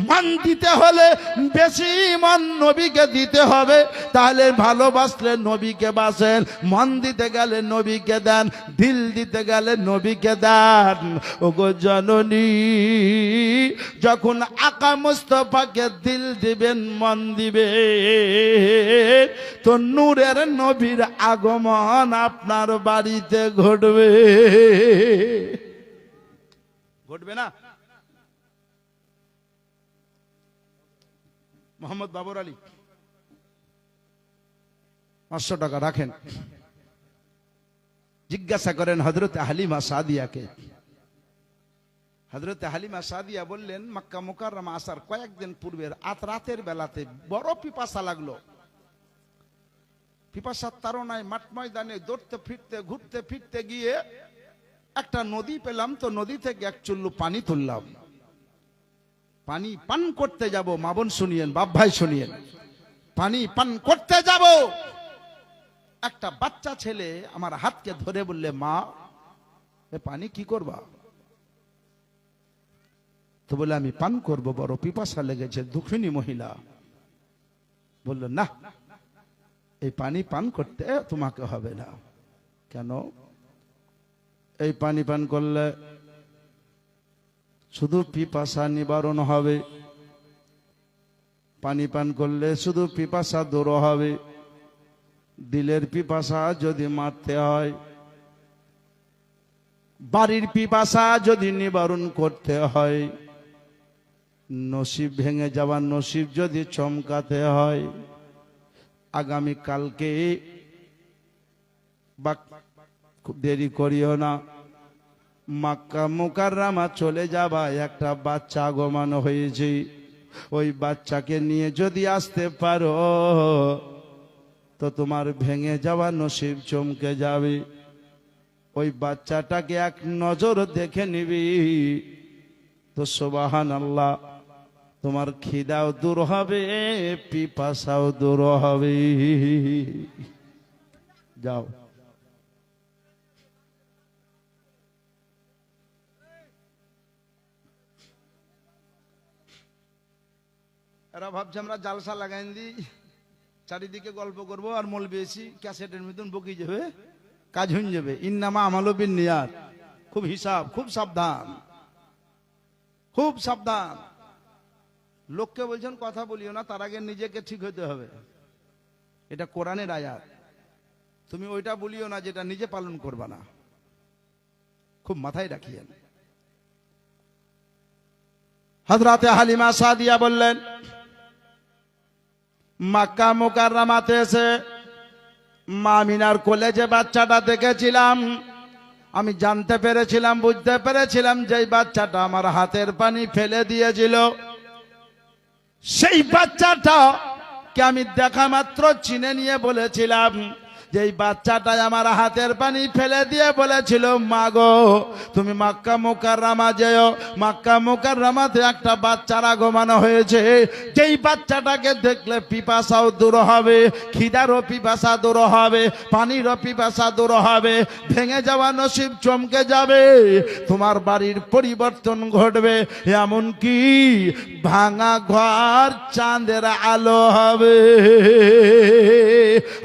মান দিতে হলে বেশি মান নবীকে দিতে হবে, তাহলে ভালোবাসলে নবীকে বাসেন, মন দিতে গেলে নবীকে দেন, দিল দিতে গেলে নবীকে দেন। ওগো জননী, যখন আকা মুস্তফাকে দিল দিবেন, মন দিবে তো নূরের নবীর আগমন আপনার বাড়িতে ঘটবে। ঘটবে না? মোহাম্মদ বাবর আলী 500 টাকা রাখেন, জিজ্ঞাসা করেন হযরতে হালিমা সাদিয়াকে। হযরতে হালিমা সাদিয়া বললেন, মক্কা মুকাররমা আসার কয়েকদিন পূর্বের রাতের বেলাতে বড় পিপাসা লাগলো। পিপাসার তাড়নায় মাঠ ময়দানে দৌড়তে ফিরতে ঘুরতে ফিরতে গিয়ে একটা নদী পেলাম, তো নদী থেকে এক চুল্লু পানি তুললাম, পানি পান করতে যাব। মা বোন শুনিয়েন, বাপ ভাই শুনিয়েন, পানি পান করতে যাব। একটা বাচ্চা ছেলে আমার হাতকে ধরে বললে, মা এ পানি কি করবা? তো বলে, আমি পান করব, বড় পিপাসা লেগেছে। দুঃখিনী মহিলা বলল, না, এই পানি পান করতে তোমাকে হবে না। কেন? এই পানি পান করলে শুধু পিপাসা নিবারণ হবে, পানি পান করলে শুধু পিপাসা দূর হবে, দিলের পিপাসা যদি মারতে হয়, বাড়ির পিপাসা যদি নিবারণ করতে হয়, নসিব ভেঙে যাওয়ার নসিব যদি চমকাতে হয়, আগামী কালকে বা দেরি করিও না, মক্কা মুকাররমা চলে যাবা। একটা বাচ্চা আগমন হয়েছে, ওই বাচ্চাকে নিয়ে যদি আসতে পারো তো তোমার ভেঙে যাওয়া নসিব চমকে যাবে। ওই বাচ্চাটাকে এক নজর দেখে নিবি তো সুবহানাল্লাহ, তোমার খিদাও দূর হবে, পিপাসাও দূর হবে। যাও। এরা ভাবছে আমরা জালসা লাগাই দিই, চারিদিকে গল্প করব আর মলবে এসি ক্যাসেটের মতন বকি যাবে, কাজ হয়ে যাবে। ইন্নামা আমালু বিন্নিয়াত, খুব হিসাব, খুব সাবধান, খুব সাবধান। লোককে বলছেন কথা বলিও না, তার আগে নিজেকে ঠিক হতে হবে। এটা কোরআনের আয়াত। তুমি ওইটা বলিও না যেটা নিজে পালন করবা না, খুব মাথায় রাখিয়েন। হযরতে হালিমা সাদিয়া বললেন, মক্কা মুকাররমাতে এসে মা আমিনার কোলে যে বাচ্চাটা দেখেছিলাম, আমি জানতে পেরেছিলাম, বুঝতে পেরেছিলাম যে বাচ্চাটা আমার হাতের পানি ফেলে দিয়েছিল। সেই বাচ্চাটাকে আমি দেখা মাত্র চিনে নিয়ে বলেছিলাম যে এই বাচ্চাটাই আমার হাতের পানি ফেলে দিয়ে বলেছিল, মা গো তুমি মক্কা মুকাররমা যেও, মক্কা মুকাররমাতে একটা বাচ্চার আগমন হয়েছে, যেই বাচ্চাটাকে দেখলে পিপাসাও দূর হবে, খিদারও পিপাসা দূর হবে, পানিরও পিপাসা দূর হবে, ভেঙে যাওয়া নসিব চমকে যাবে, তোমার বাড়ির পরিবর্তন ঘটবে, এমনকি ভাঙা ঘর চাঁদের আলো হবে।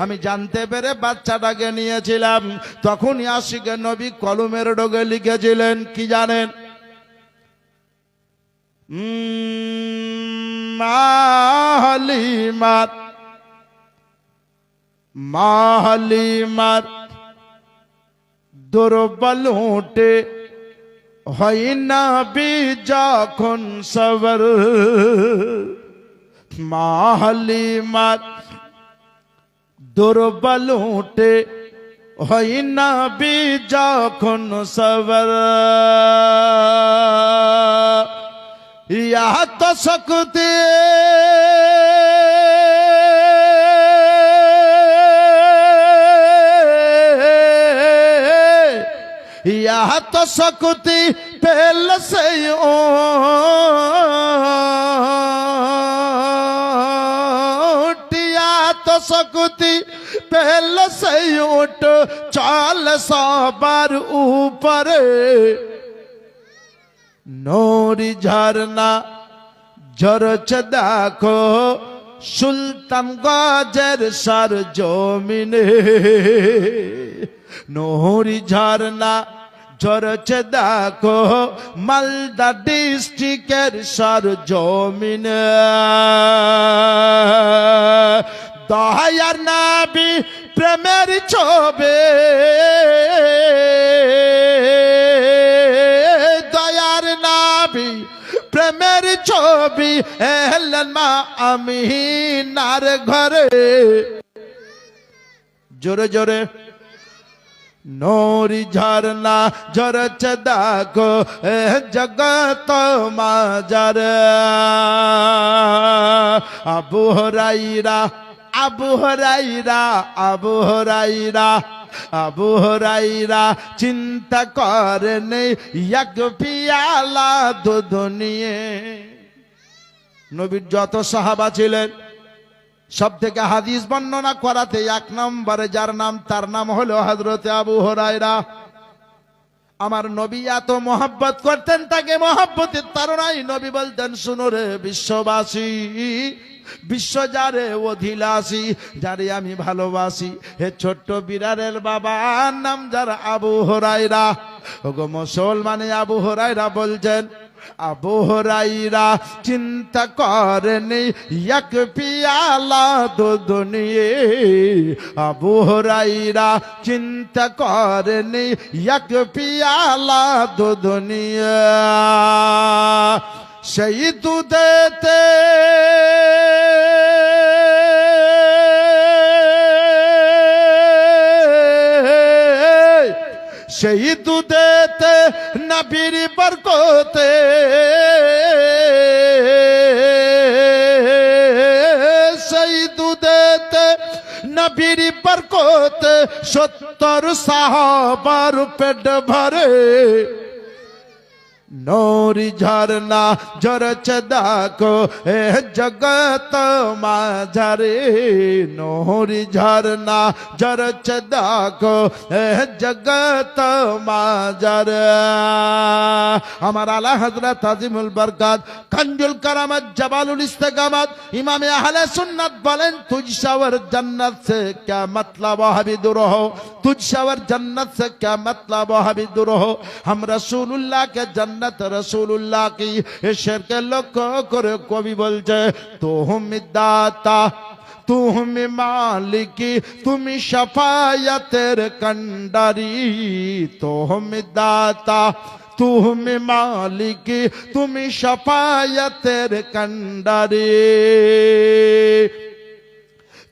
আমি জানতে পেরে বাচ্চাটাকে নিয়েছিলাম। তখনই আশিকে নবী কলমের ডগে লিখেছিলেন, কি জানেন? মাহলিমার দুর্বল উঠে হয় না বি যখন সবর, মাহলিমার দুর্বল উঠে হয় না বি যখন সবর, ইয়া তো শক্তি ইয়া তো শক্তি পেল সে ও শক্তি পেল সেই উঠ চল সবার উপরে, নোরি ঝরনা ঝরছে দেখো সুলতান গজের সর জমিনে, নোরি ঝরনা ঝরছে দেখো মালদা ডিস্ট্রিক্টের সর জমিনে, দয়ার নবী প্রেমের ছবে, দয়ার নবী প্রেমের ছবি এলেন মা আমিনার ঘরে, জোরে জোরে নোরি ঝরনা ঝরছে দেখো এ জগত মাজার, আবু হুরায়রা আবু হুরায়রা আবু হুরায়রা আবু হুরায়রা চিন্তা করেন এক পিয়ালা দুধ নিয়ে। নবীর যত সাহাবা ছিলেন সব থেকে হাদিস বর্ণনা করাতে এক নম্বরে যার নাম, তার নাম হলো হযরতে আবু হুরায়রা। আমার নবী এত মহব্বত করতেন, তাকে মহব্বতের তাড়নায় নবী বলতেন, শুনো রে বিশ্ববাসী, বিশ্ব যারে অধিলাসী, যারে আমি ভালোবাসি, হে ছোট্ট বিড়ালের বাবার নাম যার আবু হুরায়রা। ওগো মুসলমানে আবু হুরায়রা বলছেন, আবু হুরায়রা চিন্তা করেনি এক পিয়ালা দুধ নিয়ে, আবু হুরায়রা চিন্তা করেনি এক পিয়ালা দুধ নিয়ে, সেই দুধেতে সেই দুধেতে নবীর বরকতে, সেই দুধেতে নবীর বরকতে 70 সাহাবার পেট ভরে, নূরি ঝরনা ঝরছে দেখো এ জগত মাঝারে নূরি ঝরনা ঝরছে দেখো এ জগত মাঝারে আমার আলা হযরত আজিমুল বরকত कंजुल करामत जबालुल इस्तिकामत इमाम अहले सुन्नत बोलें तुझशवर जन्नत से क्या मतलब हबी दूर हो तुझशवर जन्नत से क्या मतलब हबी दूर हो हम रसूलुल्लाह के जन्नत रसूलुल्लाह की इस शेर के लोग करे कवि बोलते तो हम दाता तुम मालिकी तुम शफायतेर कंडारी तो हम दाता तुम मालिकी तुम शफायतेर कंडारी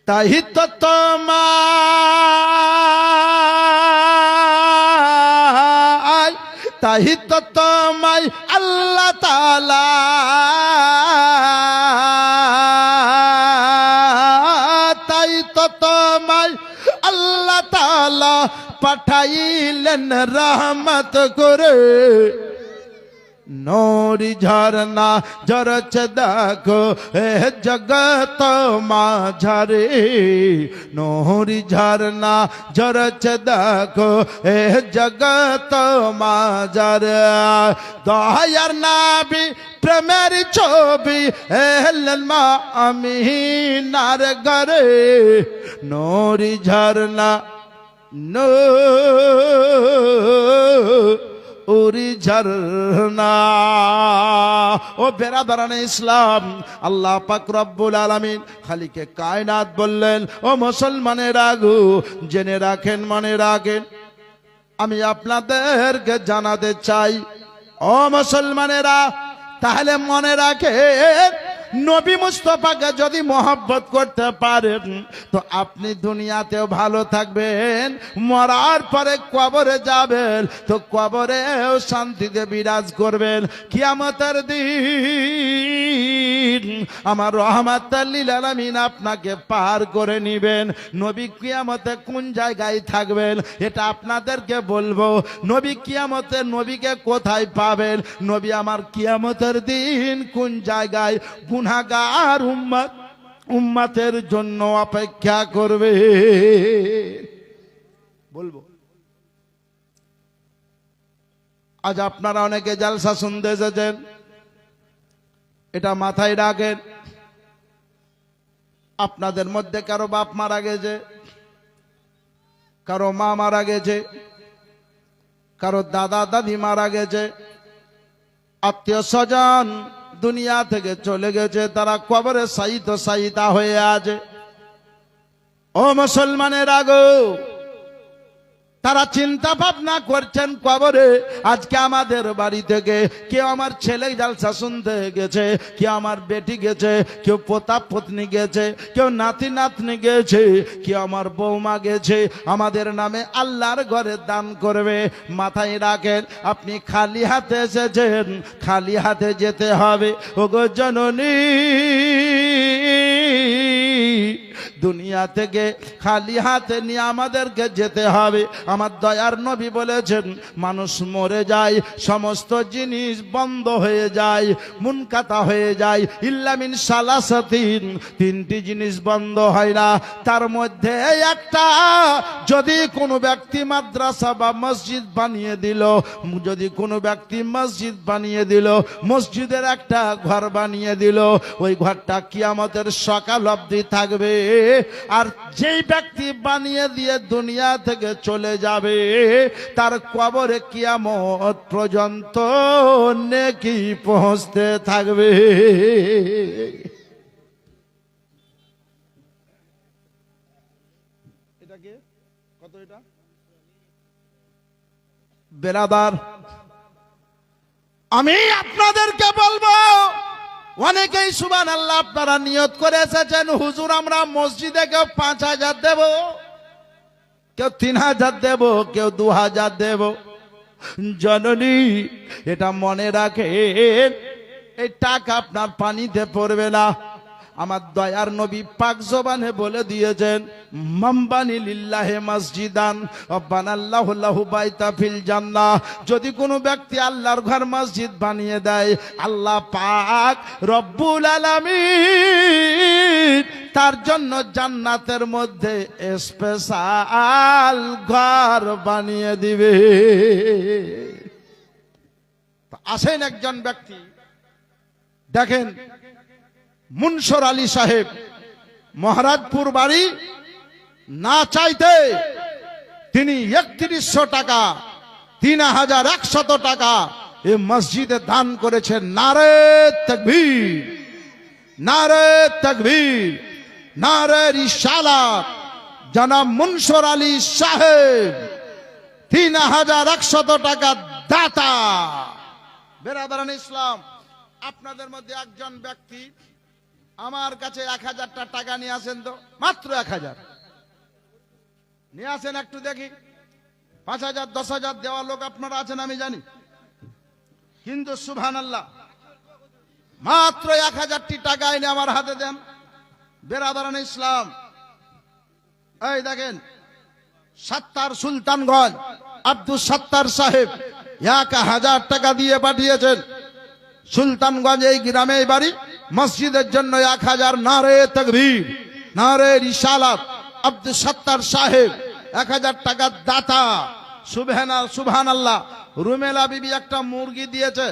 ताही तो তোমায় ताही तो তোমায় अल्लाह ताला ताही तो তোমায় अल्लाह ताला পাঠাইলেন রহমত করে নূরি ঝরনা ঝরছে দেখো এ জগত মাঝারে নূরি ঝরনা ঝরছে দেখো এ জগত মাঝারে দয়ার নবী প্রেমের ছবি এলেন মা আমিনার ঘরে নূরি ঝরনা নূরি ঝরনা ও বেরাদারানে ইসলাম আল্লাহ পাক রব্বুল আলামিন খালিকে কায়নাত বললেন ও মুসলমানেরা গো জেনে রাখেন মনে রাখেন আমি আপনাদেরকে জানাতে চাই ও মুসলমানেরা তাহলে মনে রাখেন নবী মুস্তাফাকে যদি মহব্বত করতে পারেন তো আপনি দুনিয়াতেও ভালো থাকবেন মরার পরে কবরে যাবেন তো কবরেও শান্তিতে বিরাজ করবেন কিয়ামতের দিন আমার রহমাতুল লিল আলামিন আপনাকে পার করে নেবেন নবী কিয়ামতে কোন জায়গায় থাকবেন এটা আপনাদেরকে বলবো নবী কিয়ামতে নবীকে কোথায় পাবেন নবী আমার কিয়ামতের দিন কোন জায়গায় গুনাহগার উম্মতের জন্য অপেক্ষা করবে বলবো আজ আপনারা অনেকে জালসা শুনতে এসেছেন এটা মাথায় রাখেন আপনাদের মধ্যে কারো বাপ মারা গেছে কারো মা মারা গেছে কারো দাদা দাদি মারা গেছে আত্মীয় স্বজন দুনিয়া থেকে চলে গেছে তারা কবরে সাইতা হয়ে আছে ও মুসলমানের আগো তারা চিন্তা ভাবনা করছেন কবরে আজকে আমাদের বাড়ি থেকে কেউ আমার ছেলে জালসা শুনতে গেছে কেউ আমার বেটি গেছে কেউ পোতা পত্নী গেছে কেউ নাতি নাতনি গেছে কেউ আমার বৌমা গেছে আমাদের নামে আল্লাহর ঘরে দান করবে মাথায় রাখেন আপনি খালি হাতে এসেছেন খালি হাতে যেতে হবে ওগো জননী দুনিয়া থেকে খালি হাতে নিয়ে আমাদেরকে যেতে হবে আমার দয়ার নবী বলেছেন মানুষ মরে যায় সমস্ত জিনিস বন্ধ হয়ে যায় মুনকাতা হয়ে যায় ইল্লা মিন সালাসাতিন তিনটি জিনিস বন্ধ হয় না তার মধ্যে একটা যদি কোনো ব্যক্তি মাদ্রাসা বা মসজিদ বানিয়ে দিল যদি কোনো ব্যক্তি মসজিদ বানিয়ে দিল মসজিদের একটা ঘর বানিয়ে দিল ওই ঘরটা কিয়ামতের সকাল অবধি থাকবে আর যেই ব্যক্তি বানিয়ে দিয়ে দুনিয়া থেকে চলে যাবে তার কবরে কিয়ামত পর্যন্ত নেকি পৌঁছতে থাকবে এটা কি কত এটা বেরাদার আমি আপনাদেরকে বলবো অনেকেই সুবহানাল্লাহ আপনারা নিয়ত করে এসেছেন হুজুর আমরা মসজিদে কেউ ৫,০০০ দেব কেউ ৩,০০০ দেব কেউ ২,০০০ দেব জননী এটা মনে রাখেন এই টাকা আপনার পানিতে পড়বে না আমার দয়ার নবী পাক জবানে বলে দিয়েছেন, মামবানি লিল্লাহে মসজিদান বানাল্লাহু লাহু বাইতা ফিল জান্নাহ, যদি কোনো ব্যক্তি আল্লাহর ঘর মসজিদ বানিয়ে দেয়, আল্লাহ পাক রব্বুল আলামিন তার জন্য জান্নাতের মধ্যে স্পেশাল ঘর বানিয়ে দিবে। আসেন একজন ব্যক্তি দেখেন, মুনসর আলী সাহেব, মহারাজপুর বাড়ি, না চাইতে তিনি ৩১০০ টাকা, ৩১০০ টাকা এই মসজিদে দান করেছেন। নারে তাকবীর, নারে তাকবীর, নারে রিসালাত। জনাব মুনসর আলী সাহেব ৩১০০ টাকা দাতা। বেরাদারান ইসলাম, আপনাদের মধ্যে একজন ব্যক্তি আমার কাছে ১০০০ টাকা নিয়ে আসেন তো, মাত্র ১০০০ নিয়ে আসেন, একটু দেখি। ৫০০০ ১০০০০ দেওয়া লোক আপনারা আছেন আমি জানি, কিন্তু সুবহানাল্লাহ মাত্র ১০০০টি টাকা এনে আমার হাতে দেন। বেরাদারান ইসলাম, এই দেখেন, সাত্তার সুলতানগঞ্জ আব্দুল সাত্তার সাহেব ১০০০ টাকা দিয়ে পাঠিয়েছেন। সুলতানগঞ্জ এই গ্রামে বাড়ি, মসজিদের জন্য ১০০০। নারে তাকবীর, নারে রিসালাত। আব্দুল সাত্তার সাহেব ১০০০ টাকার দাতা। সুবহানাল্লাহ। রুমেলা বিবি একটা মুরগি দিয়েছে।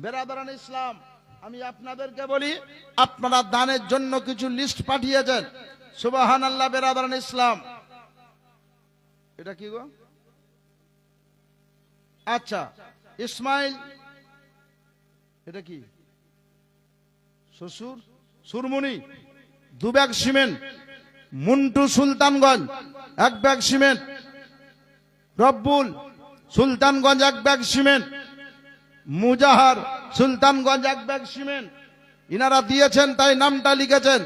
বেরাদারান ইসলাম, আমি আপনাদেরকে বলি, আপনারা দানের জন্য কিছু লিস্ট পাঠিয়েছেন। সুবহানাল্লাহ। বেরাদারান ইসলাম, এটা কি গো? আচ্ছা, ইসমাইল, এটা কি? শ্বশুর Surmuni 2 bag cement. Muntu Sultanganj 1 bag cement. Rabbul Sultanganj 1 bag cement. Mujahar Sultanganj 1 bag cement. ইনারা দিয়েছেন তাই নামটা লিখেছেন।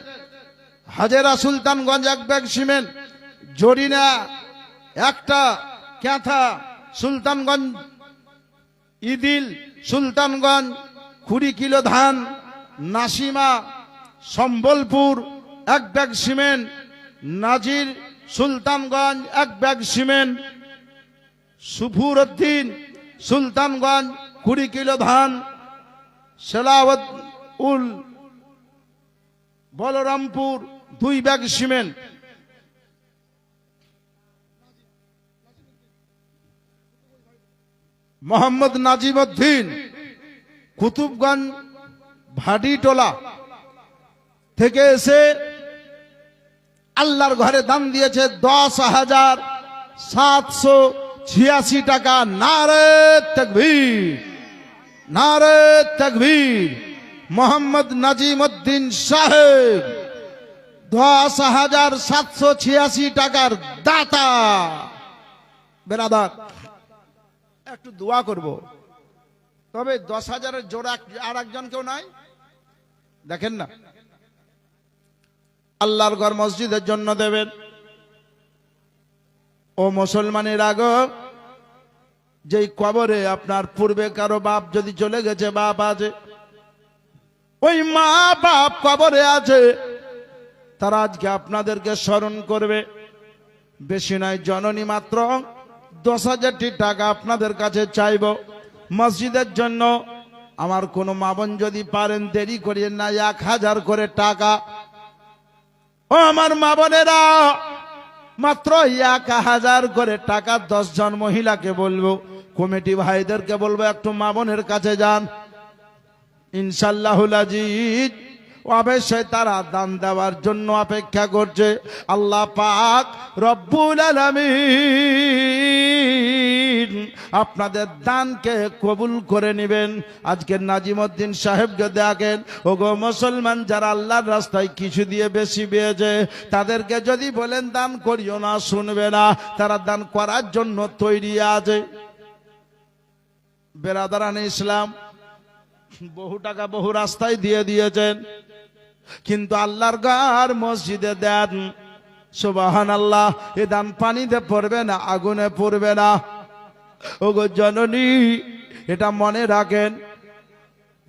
Hajera Sultanganj 1 bag cement. জরিনা একটা ক্যাথা সুলতানগঞ্জ। ইদিল সুলতানগঞ্জ 20 কিলো ধান। Nasima Sambalpur 1 bag cement. Najir Sultanganj 1 bag cement. Sufur Uddin Sultanganj 20 kilo ধান। Selawat Ul Balrampur 2 bag cement. মোহাম্মদ নাজিম উদ্দিন কুতুবগঞ্জ ভাটিটোলা থেকে এসে আল্লাহর ঘরে দান দিয়েছে 10,786 টাকা। নারে তাকবীর, নারে তাকবীর। মোহাম্মদ নাজিম উদ্দিন সাহেব 10,786 টাকার দাতা। বেরাদার, একটু দোয়া করব, তবে 10,000-এর জোড়া আর একজন কেউ নাই? দেখেন না, আল্লাহর ঘর মসজিদের জন্য দেবেন। ও মুসলমানের আগে, যেই কবরে আপনার পূর্বে কারো বাপ যদি চলে গেছে, বাপ আছে, ওই মা বাপ কবরে আছে, তারা আজকে আপনাদেরকে স্মরণ করবে। বেশি নয়, জননী মাত্র 10,000টি টাকা আপনাদের কাছে চাইব মসজিদের জন্য। আমার কোনো মা বোন যদি পারেন, দেরি করিয়েন না, 1,000 করে টাকা। ও আমার মা বোনেরা, মাত্র 1,000 করে টাকা 10 জন মহিলাকে বলবো, কমিটি ভাইদেরকে বলবো, একটু মা বোনের কাছে যান। ইনশাআল্লাহুল আজিজ অবশ্যই তারা দান দেওয়ার জন্য অপেক্ষা করছে। আল্লাহ পাক রব্বুল আলামিন আপনাদের দানকে কবুল করে নেবেন। আজকে নাজিমউদ্দিন সাহেবকে দেখেন, ওগো মুসলমান, যারা আল্লাহর রাস্তায় কিছু দিয়ে বেশি পেয়েছে, তাদেরকে যদি বলেন দান করিও না, শুনবে না। তারা দান করার জন্য তৈরি আছে। বেরাদারান ইসলাম, বহু টাকা বহু রাস্তায় দিয়ে দিয়েছেন, কিন্তু আল্লাহর ঘর মসজিদে দেন। সুবহানাল্লাহ। এ দান পানিতে পড়বে না, আগুনে পড়বে না। ওগো জননী, এটা মনে রাখেন।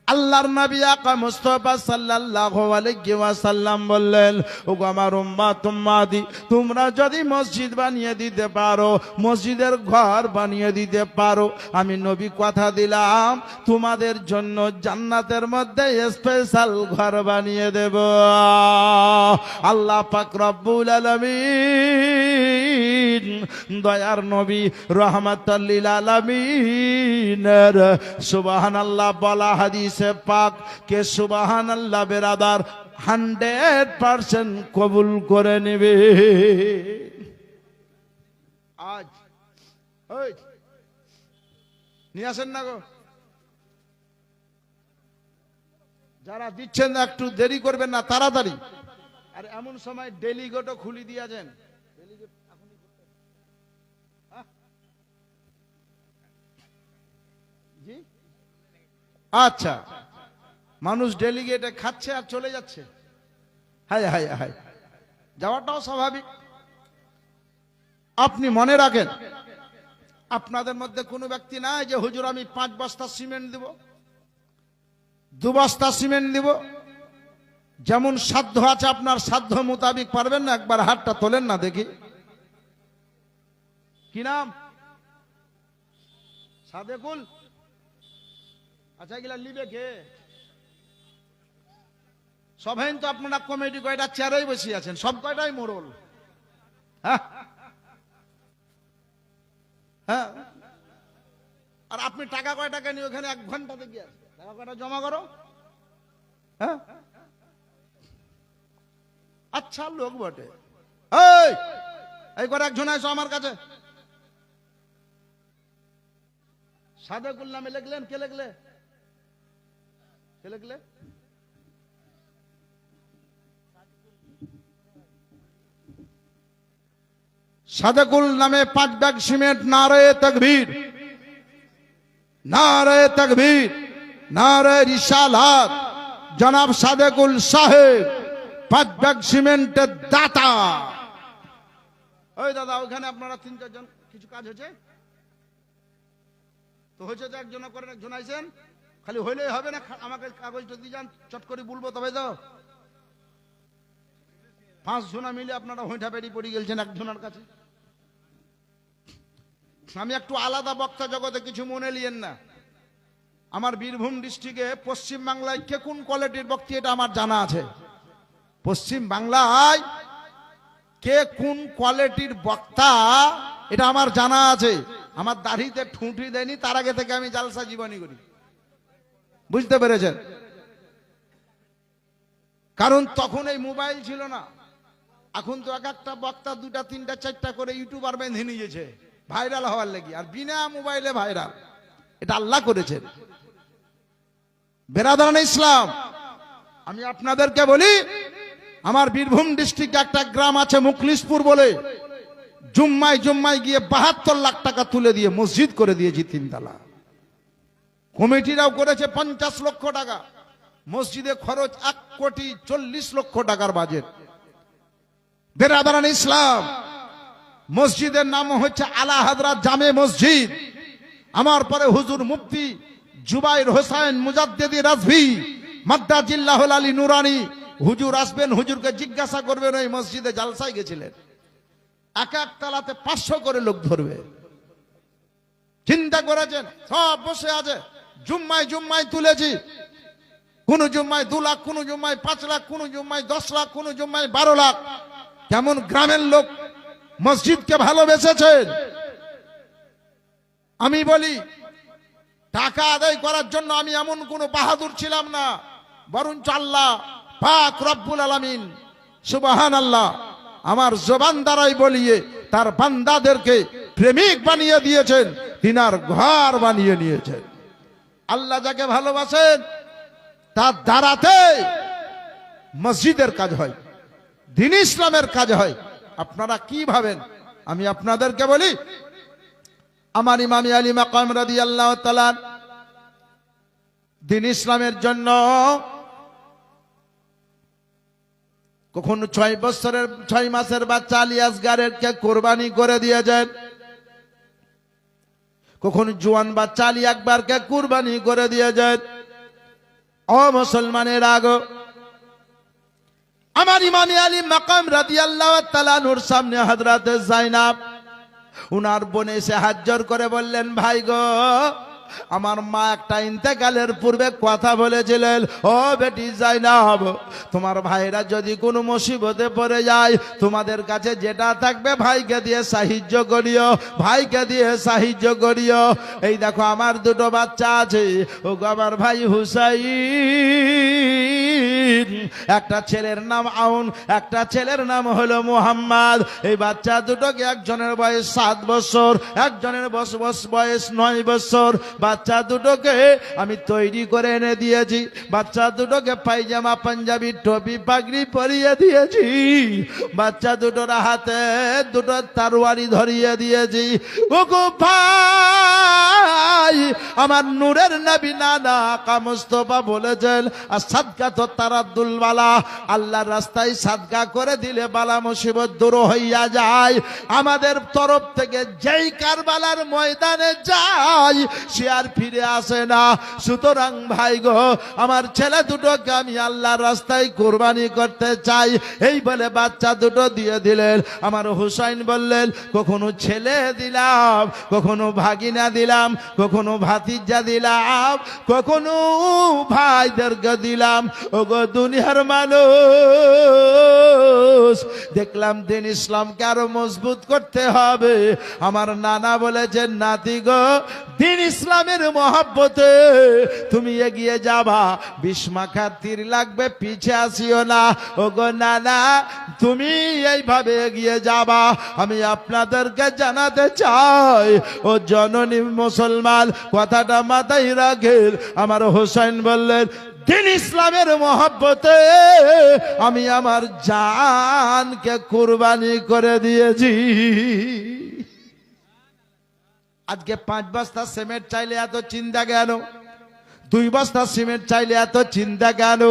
আল্লাহর নবী আকা মুস্তাফা সাল্লাল্লাহু আলাইহি ওয়াসাল্লাম বললেন, ওগো আমার উম্মতি, তোমরা যদি মসজিদ বানিয়ে দিতে পারো, মসজিদের ঘর বানিয়ে দিতে পারো, আমি নবী কথা দিলাম তোমাদের জন্য জান্নাতের মধ্যে স্পেশাল ঘর বানিয়ে দেব। আল্লাহ পাক রব্বুল আলামিন দয়ার নবী রাহমাতাল লিল আলামিনের সুবহানাল্লাহ বলা হাদিস পাক কে সুবহানাল্লাহ বেরাদার 100% কবুল করে নেবে। আজ ওই নিয়ে আসেন না গো, যারা দিচ্ছেন একটু দেরি করবেন না, তাড়াতাড়ি। আর এমন সময় ডেলিগেটও খুলি দিয়েছেন, জি আচ্ছা, মানুষ ডেলিগেটে খাচ্ছে আর চলে যাচ্ছে, হায় হায় হায়, যাওয়াটাও স্বাভাবিক। আপনি মনে রাখেন, আপনাদের মধ্যে কোনো ব্যক্তি নাই যে হুজুর আমি 5 বস্তা সিমেন্ট দিব, 2 বস্তা সিমেন্ট দিব। যেমন সাধ্য আছে আপনার সাধ্য মোতাবিক পারবেন না? একবার হাতটা তোলেন না দেখি। কি নাম? সাদেকুল। আচ্ছা, এগুলা লিবে কে? সবাই তো আপনারা কমিটি কয়টা চেয়ারেই বসে আছেন, সব কয়টাই মোড়ল। হ্যাঁ হ্যাঁ, আর আপনি টাকা কয় টাকা নিয়ে ওখানে 1 ঘন্টাতে গিয়ে টাকা কয়টা জমা করো। হ্যাঁ, আচ্ছা লোক বটে। এই করে একজন আইসো আমার কাছে, সাদেকুল নামে লিখলেন। কে লিখলে? কে লিখলে? সাদেকুল নামে 5 ব্যাগ সিমেন্ট। নারে তাকবীর, নারে তাকবীর, নারে রিসালাত। জনাব সাদেকুল সাহেব 5 ব্যাগ সিমেন্টের দাতা। ওই দাদা, ওখানে আপনারা 3-4 জন, কিছু কাজ হয়েছে তো হয়েছে তো, একজন করেন, একজন আইছেন, খালি হইলেই হবে না। আমাকে কাগজটা দিয়ে যান, চট করে বলবো তবে তো। 5 জনা মিলে আপনারা হইটা বেড়ি পড়ে গেছেন একজনের কাছে। আমি একটু আলাদা বক্তা জগতে, কিছু মনে লিয়েন না। আমার বীরভূম ডিস্ট্রিক্টে পশ্চিম বাংলায় কে কোন কোয়ালিটির বক্তি এটা আমার জানা আছে। পশ্চিম বাংলায় কে কোন কোয়ালিটির বক্তা এটা আমার জানা আছে। আমার দাড়িতে ঠুঁটি দেয়নি, তার আগে থেকে আমি জালসা জীবনী করি, বুঝতে পেরেছেন? কারণ তখন এই মোবাইল ছিল না। এখন তো এক একটা বক্তা 2টা 3টা 4টা করে ইউটিউবার বেঁধে নিয়েছে ভাইরাল হওয়ার লাগি, আর বিনা মোবাইলে ভাইরাল। এটা আল্লাহ করেছেন। বেরাদারান ইসলাম, আমি আপনাদেরকে বলি, আমার বীরভূম ডিস্ট্রিক্টে একটা গ্রাম আছে মুখলিসপুর বলে, জুম্মায় জুম্মায় গিয়ে 72 লাখ টাকা তুলে দিয়ে মসজিদ করে দিয়েছি 3 তলা। কমিটিরাও করেছে 50 লক্ষ টাকা। মসজিদে খরচ 1,40,00,000 টাকার বাজেট। বেরাদারান ইসলাম, মসজিদের নাম হচ্ছে আলা হাজরাত জামে মসজিদ। আমার পরে হুজুর মুফতি জুবাইর হোসেন মুজাদ্দিদি রাজভি মাদ্দাজিল্লাহুল আলী নুরানি হুজুর আসবেন, হুজুরকে জিজ্ঞাসা করবেন ওই মসজিদে জালসায় গেছিলেন। এক তালাতে 500 করে লোক ধরবে। চিন্তা করেছেন? সব বসে আছে। জুম্মায় জুম্মায় তুলেছি, কোন জুম্মায় 2 লাখ, কোন জুম্মায় 5 লাখ, কোন জুম্মায় 10 লাখ, কোন জুম্মায় 12 লাখ। কেমন গ্রামের লোক মসজিদকে ভালোবেসেছেন। আমি বলি, টাকা আদায় করার জন্য আমি এমন কোন বাহাদুর ছিলাম না, বরঞ্চ আল্লাহ পাক রব্বুল আলামিন সুবহানাল্লাহ আমার জবান দ্বারাই বলিয়ে তার বান্দাদেরকে প্রেমিক বানিয়ে দিয়েছেন, তিনার ঘর বানিয়ে নিয়েছেন। আল্লাহ যাকে ভালোবাসেন তার দ্বারাতে মসজিদের কাজ হয়, দ্বীন ইসলামের কাজ হয়। আপনারা কি ভাবেন? আমি আপনাদেরকে বলি, আমার ইমাম আলী মাকাম রাদিয়াল্লাহু তাআলা দ্বীন ইসলামের জন্য কখনো 6 মাসের বাচ্চা আলী আসগারকে কোরবানি করে দিয়েছেন, কখনো জোয়ান বাচ্চা আলী আকবরকে কোরবানি করে দিয়েছেন। ও মুসলমানের আগো, আমার ইমামে আলী মাকাম রাদিয়াল্লাহু তাআলা নূর সামনে হযরত যায়েনব উনার বোনে এসে হাত জোর করে বললেন, ভাই গো, আমার মা একটা ইন্তেকালের পূর্বে কথা বলেছিলেন, ও বেটি যায়েনব, তোমার ভাইরা যদি কোনো মুসিবতে পড়ে যায়, তোমাদের কাছে যেটা থাকবে ভাইকে দিয়ে সাহায্য করিও, ভাইকে দিয়ে সাহায্য করিও। এই দেখো আমার দুটো বাচ্চা আছে, ও গো আমার ভাই হুসাইন, একটা ছেলের নাম আউন, একটা ছেলের নাম হলো মুহাম্মদ। এই বাচ্চা দুটোকে একজনের বয়স 7 বছর, একজনের বয়স 9 বছর। বাচ্চা দুটোকে আমি তৈরি করে এনে দিয়েছি, বাচ্চা দুটোকে পায়জামা পাঞ্জাবি টুপি পাগড়ি পরিয়ে দিয়েছি, বাচ্চা দুটোর হাতে দুটো তরবারি ধরিয়ে দিয়েছি। ওগো ভাই, আমার নূরের নবী নানা আকা মুস্তাফা বলেছেন, আর সাদকা তো তারাদ্দুল বালা, আল্লাহর রাস্তায় সাদকা করে দিলে বালা মুসিবত দূর হইয়া যায়। আমাদের তরফ থেকে যেই কারবালার ময়দানে যায় সে আর ফিরে আসে না। সুতরাং ভাই গো, আমার ছেলে দুটোকে আমি আল্লাহর রাস্তায় কুরবানি করতে চাই। এই বলে বাচ্চা দুটো দিয়ে দিলেন। আমার হুসাইন বললেন, কখনো ছেলে দিলাম, কখনো ভাগিনা দিলাম, কখনো ভাতিজা দিলাম, কখনো ভাইদেরকে দিলাম। ওগো দুনিয়ার মানুষ, দেখলাম দিন ইসলামকে আরো মজবুত করতে হবে। আমার নানা বলেছেন, নাতি গো, দিন ইসলামের মহব্বতে তুমি এগিয়ে যাবা, 20 মাখা তীর লাগবে, পিছে আসিও না। ওগো নানা, তুমি এইভাবে এগিয়ে যাবা। আমি আপনাদেরকে জানাতে চাই, ও জননী মুসলমান, কথাটা মাথায় রাখেন। আমার হোসেন বললেন, দিন ইসলামের মহব্বতে আমি আমার জানকে কুরবানি করে দিয়েছি। আজকে 5 বস্তা সিমেন্ট চাইলে এত চিন্তা কেন? 2 বস্তা সিমেন্ট চাইলে এত চিন্তা কেন?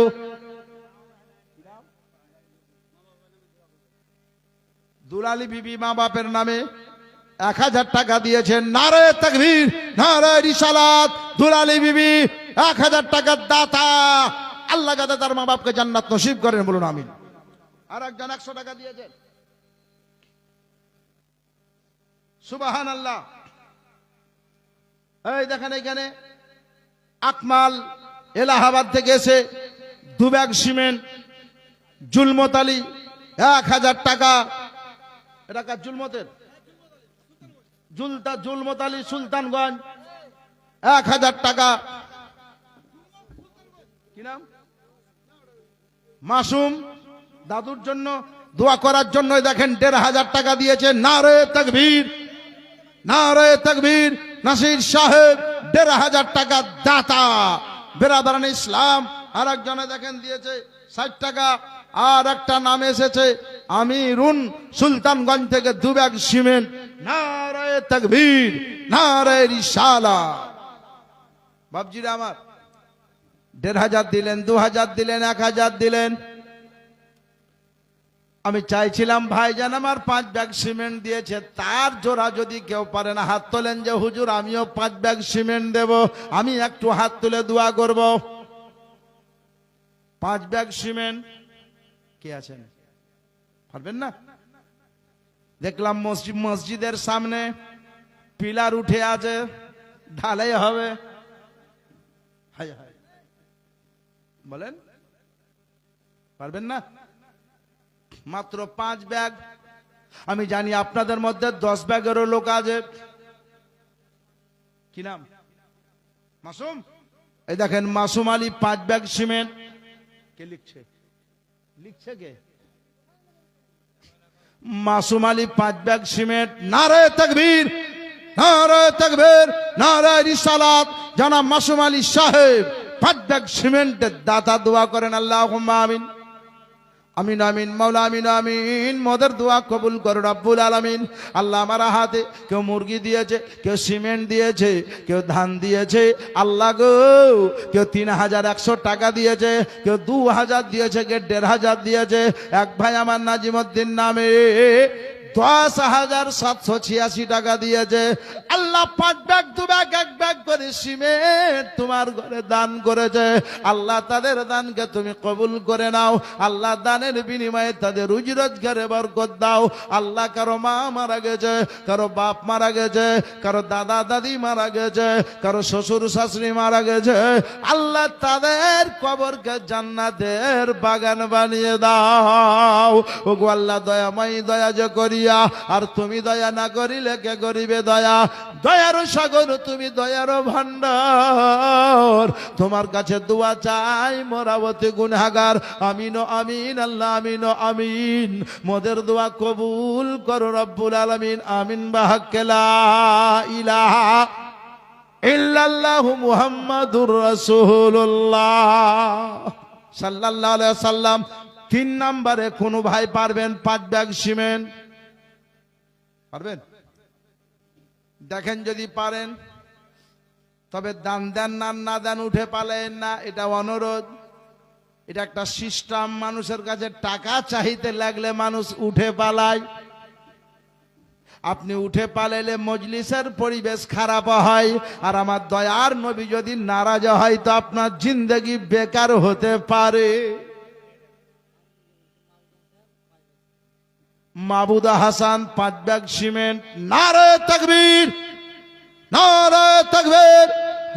দুলালী বিবি মা বাপের নামে 1000 টাকা দিয়েছেন। নারে তাকবীর, নারে রিসালাত। দুলালী বিবি 1000 টাকার দাতা। আল্লাহ যাতে তার মা বাপকে জান্নাত নসিব করেন, বলুন আমিন। আর একজন 100 টাকা দিয়েছেন। সুবহানাল্লাহ। এই দেখেন, এখানে আকমাল এলাহাবাদ থেকে এসে 2 ব্যাগ সিমেন্ট। জুলমত আলী 1000 টাকা। এটা কার? জুলমতের জুলমত আলী সুলতানগঞ্জ 1000 টাকা। কি নাম? মাসুম দাদুর জন্য দোয়া করার জন্য দেখেন 1500 টাকা দিয়েছে। নারে তাকবীর, নারে তাকবীর। নাসির সাহেব 1500 টাকা দাতা। বেরাদারান ইসলাম আর একজনে দেখেন দিয়েছে 60 টাকা। আর একটা নাম এসেছে আমিরুন, সুলতানগঞ্জ থেকে 2 ব্যাগ সিমেন্ট। নারে তাকবীর, নারে রিসালাত। বাবজিরা আমার 1500 দিলেন, 2000 দিলেন, 1000 দিলেন। আমি চাইছিলাম ভাইজান আমার 5 ব্যাগ সিমেন্ট দিয়েছে, তার জোড়া যদি কেউ পারে না হাত তোলেন যে হুজুর আমিও 5 ব্যাগ সিমেন্ট দেব। আমি একটু হাত তুলে দোয়া করব। 5 ব্যাগ সিমেন্ট কে আছেন? পারবেন না? দেখলাম মসজিদের সামনে পিলার উঠে আছে, ঢালাই হবে। হাই হাই, বলেন পারবেন না? মাত্র 5 ব্যাগ। আমি জানি আপনাদের মধ্যে 10 ব্যাগেরও লোক আছে। কি নাম? মাসুম। এই দেখেন মাসুম আলী 5 ব্যাগ সিমেন্ট। কে লিখছে? লিখছে কে? Masum Ali 5 bag cement. নারে তাকবীর, নারে তাকবীর, নারে রিসালাত। জনাব মাসুম আলী সাহেব 5 ব্যাগ সিমেন্টের দাতা। দোয়া করেন আল্লাহুম্মা আমিন, আমিন আমিন। মাওলা আমিন আমিন। মোদের দোয়া কবুল করো রব্বুল আলামিন। আল্লাহ আমার হাতে কেউ মুরগি দিয়েছে, কেউ সিমেন্ট দিয়েছে, কেউ ধান দিয়েছে। আল্লাহ গো, কেউ 3100 টাকা দিয়েছে, কেউ 2000 দিয়েছে, কেউ 1500 দিয়েছে। এক ভাই আমার নাজিমউদ্দিন নামে 10,786 টাকা দিয়েছে। আল্লাহ 5 ব্যাগ 2 ব্যাগ 1 ব্যাগ করে সিমেন্ট তোমার ঘরে দান করেছে, আল্লাহ তাদের দানকে তুমি কবুল করে নাও। আল্লাহ দানের বিনিময়ে তাদের রুজি রোজগারে বরকত দাও। আল্লাহ কারো মা মারা গেছে, কারো বাপ মারা গেছে, কারো দাদা দাদি মারা গেছে, কারো শ্বশুর শাশুড়ি মারা গেছে, আল্লাহ তাদের কবরকে জান্নাতের বাগান বানিয়ে দাও। ওগো আল্লাহ দয়াময়, দয়া যে করিয়া, আর তুমি দয়া না করিলে কে করিবে দয়া? দয়ার সাগর তুমি, দয়ার ভান্ডার, তোমার কাছে দোয়া চাই মোরাবতে গুনাহগার। আমিন ও আমিন, আল্লাহ আমিন ও আমিন। মোদের দোয়া কবুল করো রব্বুল আলামিন। আমিন বাহাক্কে লা ইলাহা ইল্লাল্লাহু মুহাম্মাদুর রাসূলুল্লাহ সাল্লাল্লাহু আলাইহি ওয়াসাল্লাম। 3 নম্বরে কোন ভাই পারবেন 5 ব্যাগ সিমেন্ট? পারবেন? দেখেন যদি পারেন তবে দান দেন, না দেন উঠে পালেন না, এটা অনুরোধ। এটা একটা সিস্টেম। মানুষের কাছে টাকা চাইতে লাগলে মানুষ উঠে পালায়। আপনি উঠে পালাইলে মজলিসের পরিবেশ খারাপ হয়, আর আমার দয়ার নবী যদি নারাজ হয় তো আপনার জিন্দগি বেকার হতে পারে। মাহবুদা হাসান 5 ব্যাগ সিমেন্ট। নারে তাকবীর, নারে তাকবীর,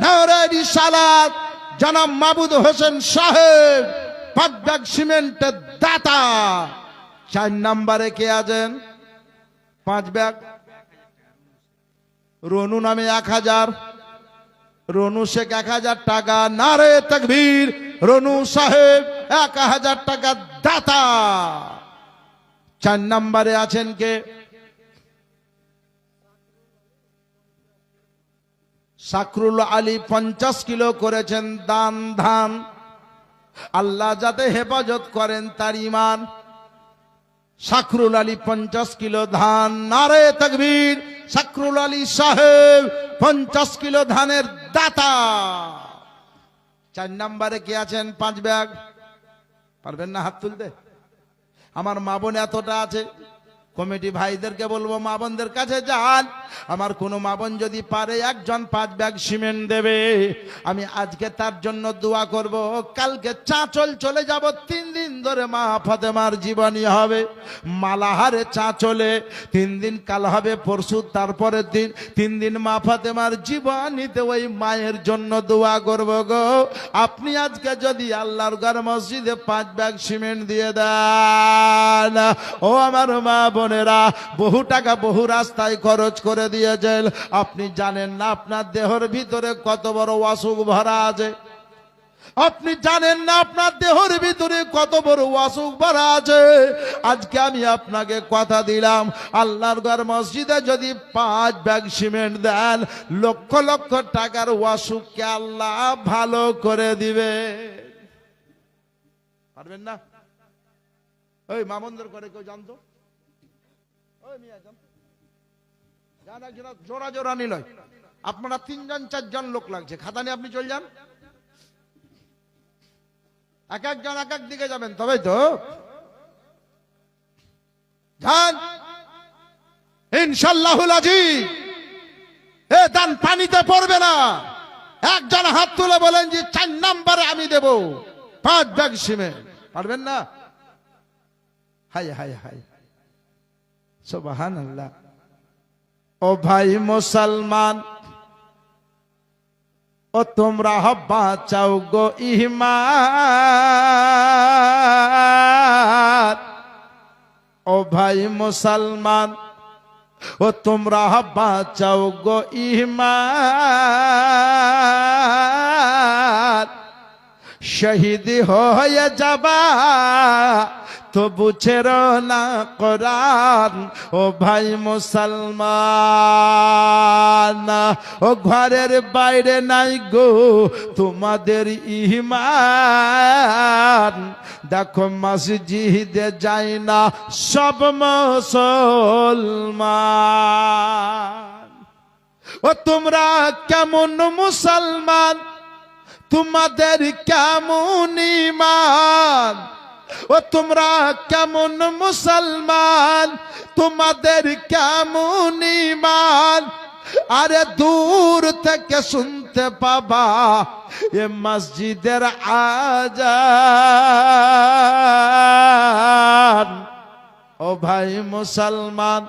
নারে রিসালাত। জনাব মাহবুদ হোসেন সাহেব 5 ব্যাগ সিমেন্টের দাতা। 4 নম্বরে কে আছেন? 5 ব্যাগ রনু নামে 1000, রনু শেখ 1000 টাকা। নারে তাকবীর, রনু সাহেব 1000 টাকা দাতা। 4 নম্বরে আছেন কে? সাকরুল আলী 50 কিলো করেছেন দান ধান। আল্লাহ যাতে হেফাজত করেন তার ঈমান। সাকরুল আলী 50 কিলো ধান। নারে তাকবীর, সাকরুল আলী সাহেব 50 কিলো ধানের দাতা। 4 নম্বরে কে আছেন? 5 ব্যাগ। পারবেন না হাত তুলতে? আমার মা বোন এতটা আছে, কমিটি ভাইদেরকে বলবো মা বোনদের কাছে যান। আমার কোনো মা বোন যদি পারে একজন 5 ব্যাগ সিমেন্ট দেবে, আমি আজকে তার জন্য দোয়া করব। কালকে চাঁচল চলে যাব, 3 দিন ধরে মা ফাতেমার জীবনী হবে। মালাহারে চাঁচলে 3 দিন, কাল হবে পরশু, তারপরের দিন 3 দিন মা ফাতেমার জীবনীতে ওই মায়ের জন্য দোয়া করব গো। আপনি আজকে যদি আল্লাহর ঘর মসজিদে 5 ব্যাগ সিমেন্ট দিয়ে দেন, ও আমার মা বোনেরা, বহু টাকা বহু রাস্তায় খরচ করে দিয়েছেন। আপনি জানেন না আপনার দেহের ভিতরে কত বড় অসুখ ভরা আছে। আপনি জানেন না আপনার দেহের ভিতরে কত বড় অসুখ ভরা আছে। আজকে আমি আপনাকে কথা দিলাম, আল্লাহর ঘর মসজিদে যদি 5 ব্যাগ সিমেন্ট দেন, লক্ষ লক্ষ টাকার অসুখকে আল্লাহ ভালো করে দিবে। পারবেন না? ওই মামুনদের করে কেউ জানতো? জোড়া জোড়া নিলয়। আপনারা 3 জন 4 জন লোক লাগছে, খাতা নিয়ে আপনি চল যান। এক একজন এক এক দিকে যাবেন, তবে তো যান ইনশাআল্লাহুল আজিজ। এ দান পানিতে পড়বে না। একজন হাত তুলে বলেন যে 4 নম্বরে আমি দেব 5 ব্যাগ সিমেন্ট। পারবেন না? হায় হায় হায়, সুবহানাল্লাহ। ও ভাই মুসলমান, ও তোমরা বাঁচাও গো ঈমান। ও ভাই মুসলমান, ও তোমরা বাঁচাও গো ঈমান। শহীদ হয়ে যাবা তো বুঝের না কোরআন। ও ভাই মুসলমান, ও ঘরের বাইরে নাই গো তোমাদের ঈমান। দেখো মসজিদে যায় না সব মুসলমান। ও তোমরা কেমন মুসলমান, তোমাদের কেমন ঈমান। ও তোমরা কেমন মুসলমান, তোমাদের কেমন ঈমান। আরে দূর থেকে শুনতে শুনতে পাবা এ মসজিদের আজান। ও ভাই মুসলমান,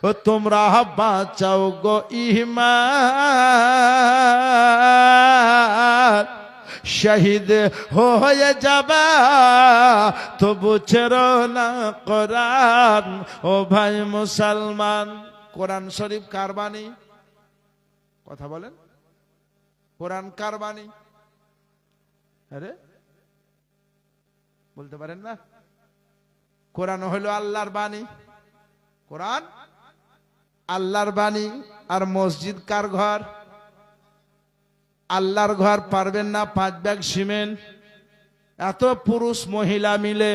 ও তোমরা বাঁচাও গো ঈমান, শহীদ হয়ে যাবা তবু ছেড়ো না কোরআন। ও ভাই মুসলমান, কোরআন শরীফ কার বাণী? কথা বলেন, কোরআন কার বাণী? আরে বলতে পারেন না? কোরআন হলো আল্লাহর বাণী, কোরআন আল্লাহর বাণী। আর মসজিদ কার ঘর? আল্লাহর ঘর। পারবেন না 5 ব্যাগ সিমেন্ট, এত পুরুষ মহিলা মিলে।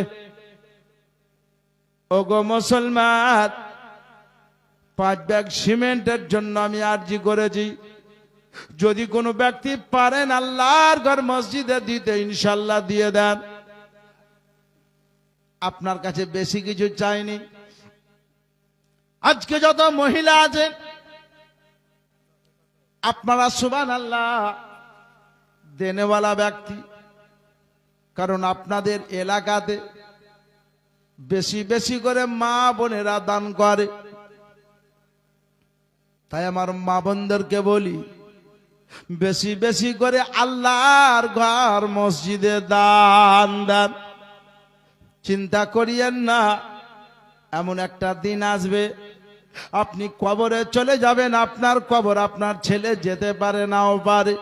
ওগো মুসলমান, 5 ব্যাগ সিমেন্টের জন্য আমি আরজি করেছি। যদি কোনো ব্যক্তি পারেন আল্লাহর ঘর মসজিদে দিতে, ইনশাল্লাহ দিয়ে দেন। আপনার কাছে বেশি কিছু চাইনি। আজকে যত মহিলা আছেন আপনারা সুবহানাল্লাহ দেনেওয়ালা ব্যক্তি, কারণ আপনাদের এলাকাতে বেশি বেশি করে মা বোনেরা দান করে। তাই আমার মা বোনদেরকে বলি, বেশি বেশি করে আল্লাহর ঘর মসজিদে দান দেন। চিন্তা করিয়েন না, এমন একটা দিন আসবে আপনি কবরে চলে যাবেন, আপনার কবর আপনার ছেলে যেতে পারে নাও পারে,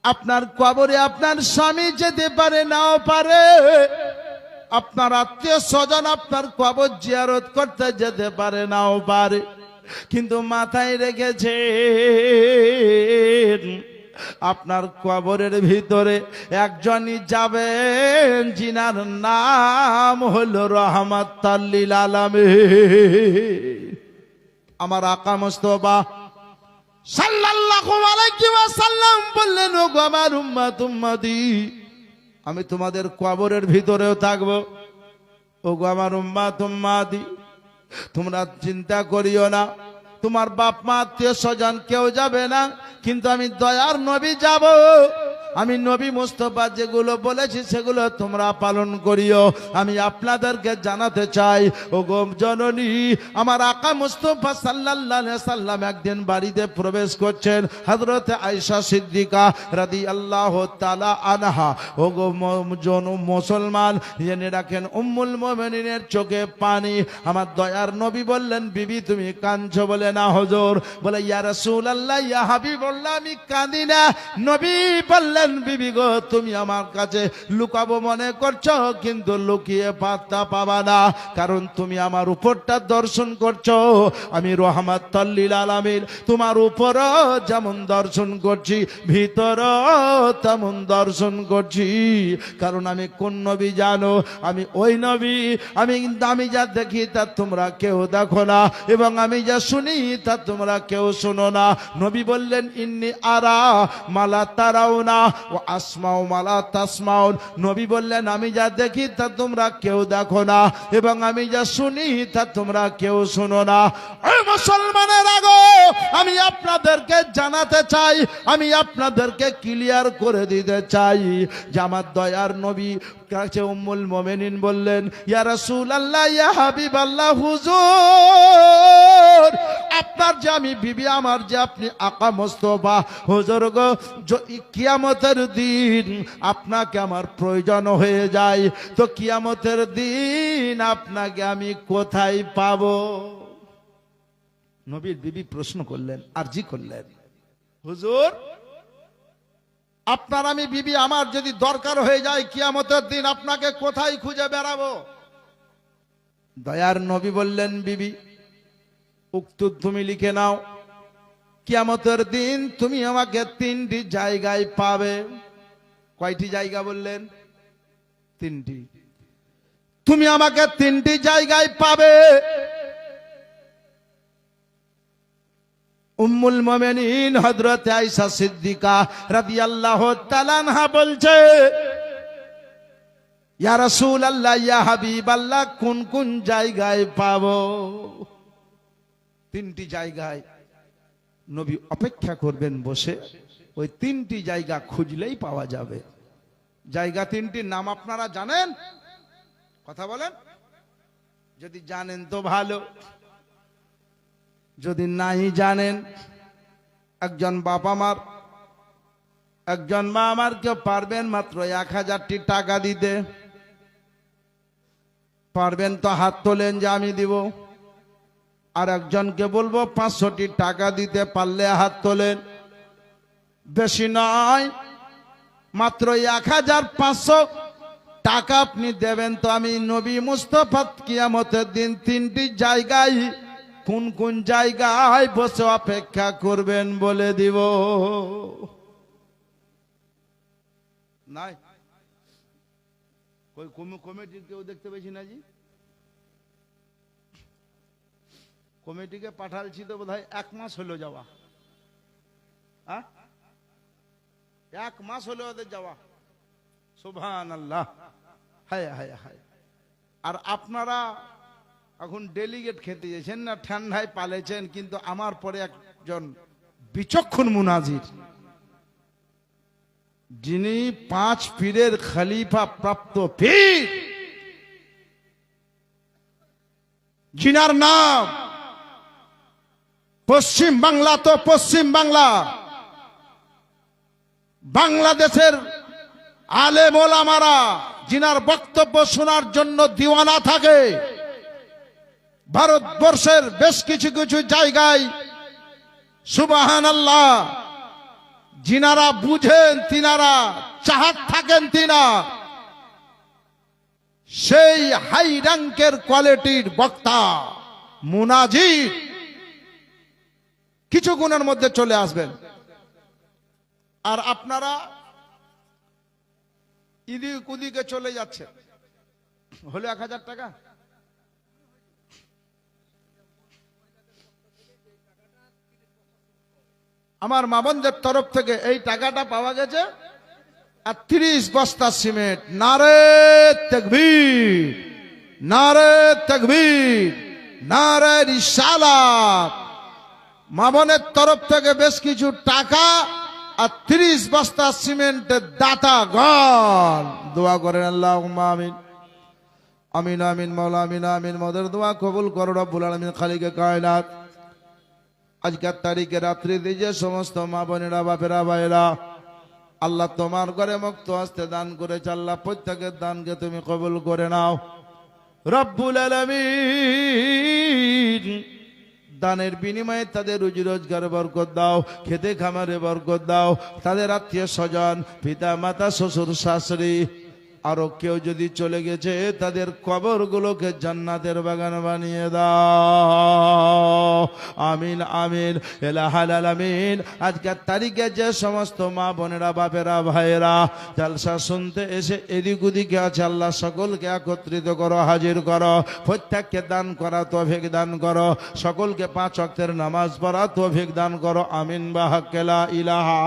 আপনার কবরে আপনার স্বামী যেতে পারে নাও পারে, আপনার আত্মীয় স্বজন আপনার কবর জিয়ারত করতে যেতে পারে নাও পারে। কিন্তু মাথায় রেখেছে আপনার কবরের ভিতরে একজনই যাবেন যিনার নাম হলো রহমাতুল লিল আলামিন, আমার আকা মুস্তাফা সাল্লাল্লাহু আলাইহি ওয়াসাল্লাম বললেন, ও গো আমার উম্মত উম্মতি, আমি তোমাদের কবরের ভিতরেও থাকবো। ও গো আমার উম্মত উম্মতি, তোমরা চিন্তা করিও না, তোমার বাপ মা আত্মীয় স্বজন কেউ যাবে না, কিন্তু আমি দয়ার নবী যাব। আমি নবী মুস্তাফা যেগুলো বলেছি সেগুলো তোমরা পালন করিও। আমি আপনাদেরকে জানাতে চাই, ও গো জননী, আমার আকা মুস্তাফা সাল্লাল্লাহু আলাইহি সাল্লাম একদিন বাড়িতে প্রবেশ করছেন। হযরত আয়েশা সিদ্দিকা রাদিয়াল্লাহু তাআলা আনহা, ও গো মুসলমান জেনে রাখেন, উম্মুল মুমিনিনের চোখে পানি। আমার দয়ার নবী বললেন, বিবি তুমি কাঁদছো? বলে না হুজুর। বলে ইয়া রাসূলুল্লাহ, ইয়া হাবিবাল্লাহ, আমি কাঁদি না। নবী বললেন, বিবি গো, তুমি আমার কাছে লুকাবো মনে করছো, কিন্তু লুকিয়ে পাত্তা পাবা না, কারণ তুমি আমার উপরটা দর্শন করছো। আমি রহমাতুল লিল আলামিন তোমার উপরও যেমন দর্শন করছি, ভিতরও তেমন দর্শন করছি। কারণ আমি কোন নবী জানো? আমি ওই নবী। আমি যা দেখি তা তোমরা কেউ দেখো না, এবং আমি যা শুনি তা তোমরা কেউ শোনো না। নবী বললেন, ইন্নী আরা মালা তারাউনা ও আসমাউ মালা তাসমাউন। নবী বললেন, আমি যা দেখি তা তোমরা কেউ দেখো না, এবং আমি যা শুনি তা তোমরা কেউ শোনো না। এই মুসলমানের আগো আমি আপনাদেরকে জানাতে চাই, আমি আপনাদেরকে ক্লিয়ার করে দিতে চাই যে আমার দয়ার নবী কাছে উম্মুল মুমিনিন বললেন, ইয়া রাসূলুল্লাহ, ইয়া হাবিবাল্লাহ, হুজুর আপনার যে আমি বিবি, আমার যে আপনি আকা মুস্তাফা, হুজুর গো, কিয়ামতের দিন আপনাকে আমার প্রয়োজন হয়ে যায়, তো কিয়ামতের দিন আপনাকে আমি কোথায় পাবো? নবীর বিবি প্রশ্ন করলেন, আরজি করলেন, হুজুর আপনার আমি বিবি, আমার যদি দরকার হয়ে যায় কিয়ামতের দিন আপনাকে কোথায় খুঁজে বেড়াবো? দয়ার নবী বললেন, বিবি উক্ত তুমি লিখে নাও, কিয়ামতের দিন তুমি আমাকে 3টি জায়গায় পাবে। কয়টি জায়গা বললেন? 3টি। তুমি আমাকে 3টি জায়গায় পাবে। উম্মুল মুমিনিন হযরত আয়েশা সিদ্দিকা রাদিয়াল্লাহু তাআলা আনহা বলছে, ইয়া রাসূলুল্লাহ, ইয়া হাবিবাল্লাহ, কোন কোন জায়গায় পাবো? 3টি জায়গায়। নবী অপেক্ষা করবেন বসে, ওই তিনটি জায়গা খুঁজলেই পাওয়া যাবে। জায়গা তিনটির নাম আপনারা জানেন? কথা বলেন। যদি জানেন তো ভালো, যদি নাই জানেন, একজন বাবা মার, একজন মা আমার কেউ পারবেন মাত্র 1000টি টাকা দিতে? পারবেন তো হাত তোলেন যে আমি দিব। আর একজনকে বলবো 500টি টাকা দিতে, পারলে হাত তোলেন। বেশি নয়, মাত্র 1500 টাকা আপনি দেবেন তো আমি নবী মুস্তাফা কিয়ামতের দিন তিনটি জায়গায় কোন কোন জায়গায় বসে অপেক্ষা করবেন বলে দিব। নাই ওই কমিটির কেউ দেখতে পেয়েছি না জি? কমিটিকে পাঠালছি তো বোধহয় 1 মাস হলো যাওয়া। 1 মাস হলো ওদের যাওয়া। সুবহানাল্লাহ। হায় হায় হায়। আর আপনারা এখন ডেলিগেট খেতে গেছেন না, ঠান্ডায় পালেছেন, কিন্তু আমার পরে একজন বিচক্ষণ মুনাজির, যিনি 5 পীরের খলিফা প্রাপ্ত পীর, যিনার নাম পশ্চিম বাংলা, তো পশ্চিম বাংলা, বাংলাদেশের আলেম ওলামারা যিনার বক্তব্য শোনার জন্য দিওয়ানা থাকে, ভারতবর্ষের বেশ কিছু কিছু জায়গায় সুবহানাল্লাহ, যিনারা বুঝেন, তিনারা চাহাত থাকেন, তিনা সেই হাই র্যাঙ্কের কোয়ালিটির বক্তা মুনাজির কিছুক্ষণের মধ্যে চলে আসবেন। আর আপনারা ইদিক উদিকে চলে যাচ্ছে। হলো 1000 টাকা। আমার মা বোনদের তরফ থেকে এই টাকাটা পাওয়া গেছে, আর 30 বস্তা সিমেন্ট। নারে তাকবীর, নারে তাকবীর, নারে রিসালাত। মা বোনের তরফ থেকে বেশ কিছু টাকা আর 30 বস্তা সিমেন্টের দাতা গণ দোয়া করেন। আল্লাহুম্মা আমিন, আমিন আমিন মাওলা, আমিন আমিন। মোদের দোয়া কবুল করো রব্বুল আলামিন, খালিকে কায়নাত। আজকের তারিখে রাত্রিতে যে সমস্ত মা বোনেরা, বাপেরা, ভাইরা আল্লাহ তোমার ঘরে মুক্ত হস্তে দান করেছে, আল্লাহ প্রত্যেকের দানকে তুমি কবুল করে নাও রব্বুল আলামিন। দানের বিনিময়ে তাদের রুজি রোজগার বরকত দাও, খেতে খামারে বরকত দাও, তাদের আত্মীয় স্বজন, পিতা মাতা, শ্বশুর শাশুড়ি, আরো কেউ যদি চলে গেছে তাদের কবরগুলোকে জান্নাতের বাগান বানিয়ে দাও। আমিন আমিন ইলাহাল আলামিন। আজকের তারিখে যে সমস্ত মা বোনেরা, বাপেরা, ভাইয়েরা জালসা শুনতে এসে এদিক ওদিকে আছে, আল্লাহ সকলকে একত্রিত করো, হাজির করো, প্রত্যেককে দান করা তৌফিক দান করো, সকলকে 5 ওয়াক্তের নামাজ পড়া তৌফিক দান করো। আমিন বাহাক্কে লা ইলাহা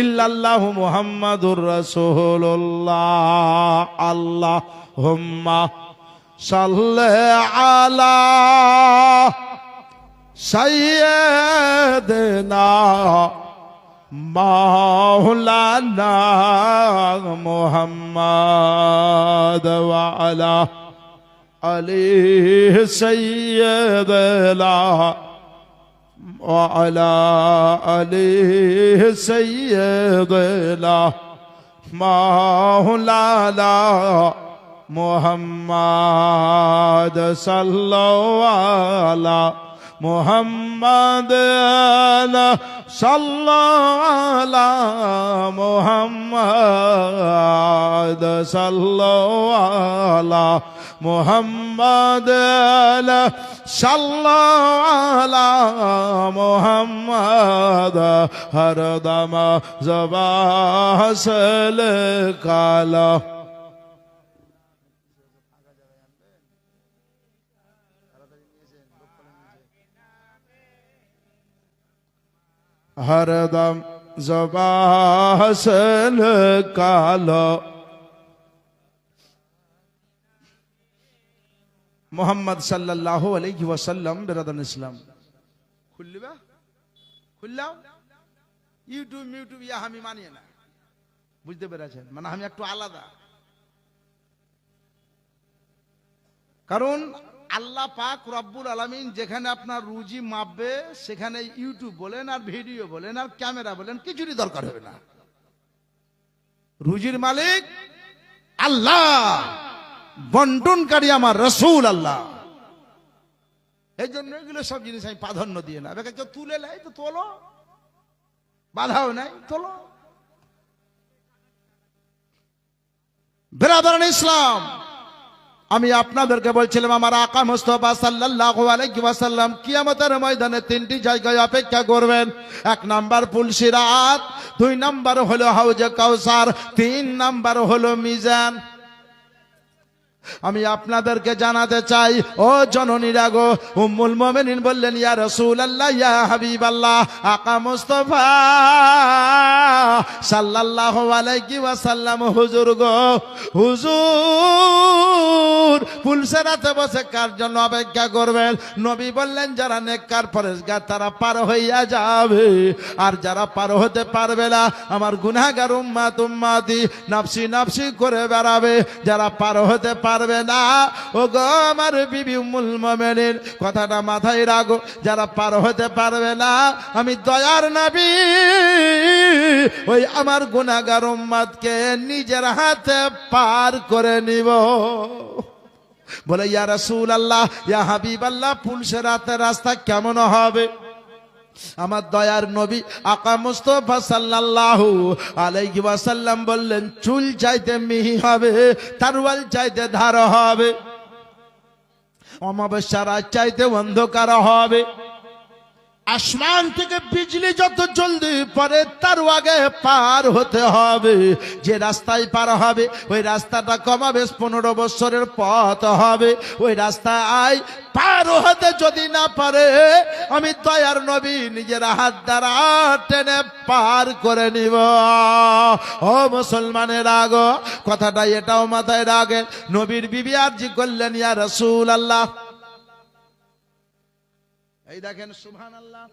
ইল্লাল্লাহু মুহাম্মাদুর রাসূলুল্লাহ। আল্লাহুম্মা সাল্লি আলা সাইয়্যিদিনা মাওলানা মুহাম্মাদ ওয়া আলা আলি সাইয়্যিদিনা ওয়া আলা আলি সাইয়্যিদিনা মাওলানা মুহাম্মাদ সাল্লাল্লাহু আলা মুহাম্মাদ সাল্লাল্লাহু মুহাম্মাদ সাল্লাল্লাহু মুহাম্মাদ সাল্লাল্লাহু মুহাম্মাদ হরদম জবাসল কালা। हरदम जबासन कालो। मोहम्मद सल्लल्लाहु अलैहि वसल्लम बिरदन इस्लाम खुल्लिबा খুললাম ইউটিউব ইয়া আমি মানিয়ে না, বুঝতে পেরেছেন? মানে আমি একটু আলাদা। কারণ আল্লাহ পাক রব্বুল আলামিন যেখানে আপনার রুজি মাপবে সেখানে ইউটিউব বলেন আর ভিডিও বলেন আর ক্যামেরা বলেন কিছুরই দরকার হবে না। রুজির মালিক আল্লাহ, বন্টনকারী আমার রাসূল আল্লাহ। এই জন্য এগুলো সব জিনিস আমি প্রাধান্য দিয়ে না। কেউ তুলে নেয় তো তোলো, বাধাও নাই, তোলো। বিরাদরান ইসলাম, আমি আপনাদেরকে বলছিলাম আমার আকা মুস্তাফা সাল্লাল্লাহু আলাইহি ওয়াসাল্লাম কিয়ামতের ময়দানে তিনটি জায়গায় অপেক্ষা করবেন। 1 নাম্বার পুলসিরাত, 2 নাম্বার হলো হাউজে কাউসার, 3 নাম্বার হলো মিজান। আমি আপনাদেরকে জানাতে চাই, ও জননীরা গো, উম্মুল মুমিনিন বললেন ইয়া রাসূলুল্লাহ, ইয়া হাবিবাল্লাহ, আকা মুস্তাফা সাল্লাল্লাহু আলাইহি ওয়াসাল্লাম, হুজুর গো, হুজুর পুলসিরাতে বসে কার জন্য অপেক্ষা করবেন? নবী বললেন যারা নেককার পরেশগার তারা পার হইয়া যাবে, আর যারা পার হতে পারবে না আমার গুনাহগার উম্মতি নাফসি নাফসি করে বেড়াবে। যারা পার হতে পারবে না, ও গো আমার বিবি উম্মুল মুমিনিন, কথাটা মাথায় রাখো, যারা পার হতে পারবে না আমি দয়ার নবী ওই আমার গুনাহগার উম্মতকে নিজের হাতে পার করে নিব। বলে ইয়া রাসূলুল্লাহ, ইয়া হাবিবাল্লাহ, পুলসিরাতের রাস্তা কেমন হবে? আমার দয়ার নবী আকা মুস্তাফা সাল্লাল্লাহু আলাইহি ওয়াসাল্লাম বললেন চুল চাইতে মিহি হবে, তারওয়াল চাইতে ধার হবে, অমাবস্যা রাত চাইতে অন্ধকার হবে, আসমান থেকে বিজলি যত জলদি পড়ে তার আগে পার হতে হবে। যে রাস্তায় পার হবে ওই রাস্তাটা কমাবে 15 বছরের পথ হবে। ওই রাস্তায় পার হতে যদি না পারে আমি দয়ার নবী নিজের হাত দ্বারা টেনে পার করে নিব। ও মুসলমানের আগো, কথাটা এটাও মাথায় রাখেন। নবীর বিবি আরজি করলেন ইয়া রাসূলুল্লাহ, এই দেখেন সুবহানাল্লাহ,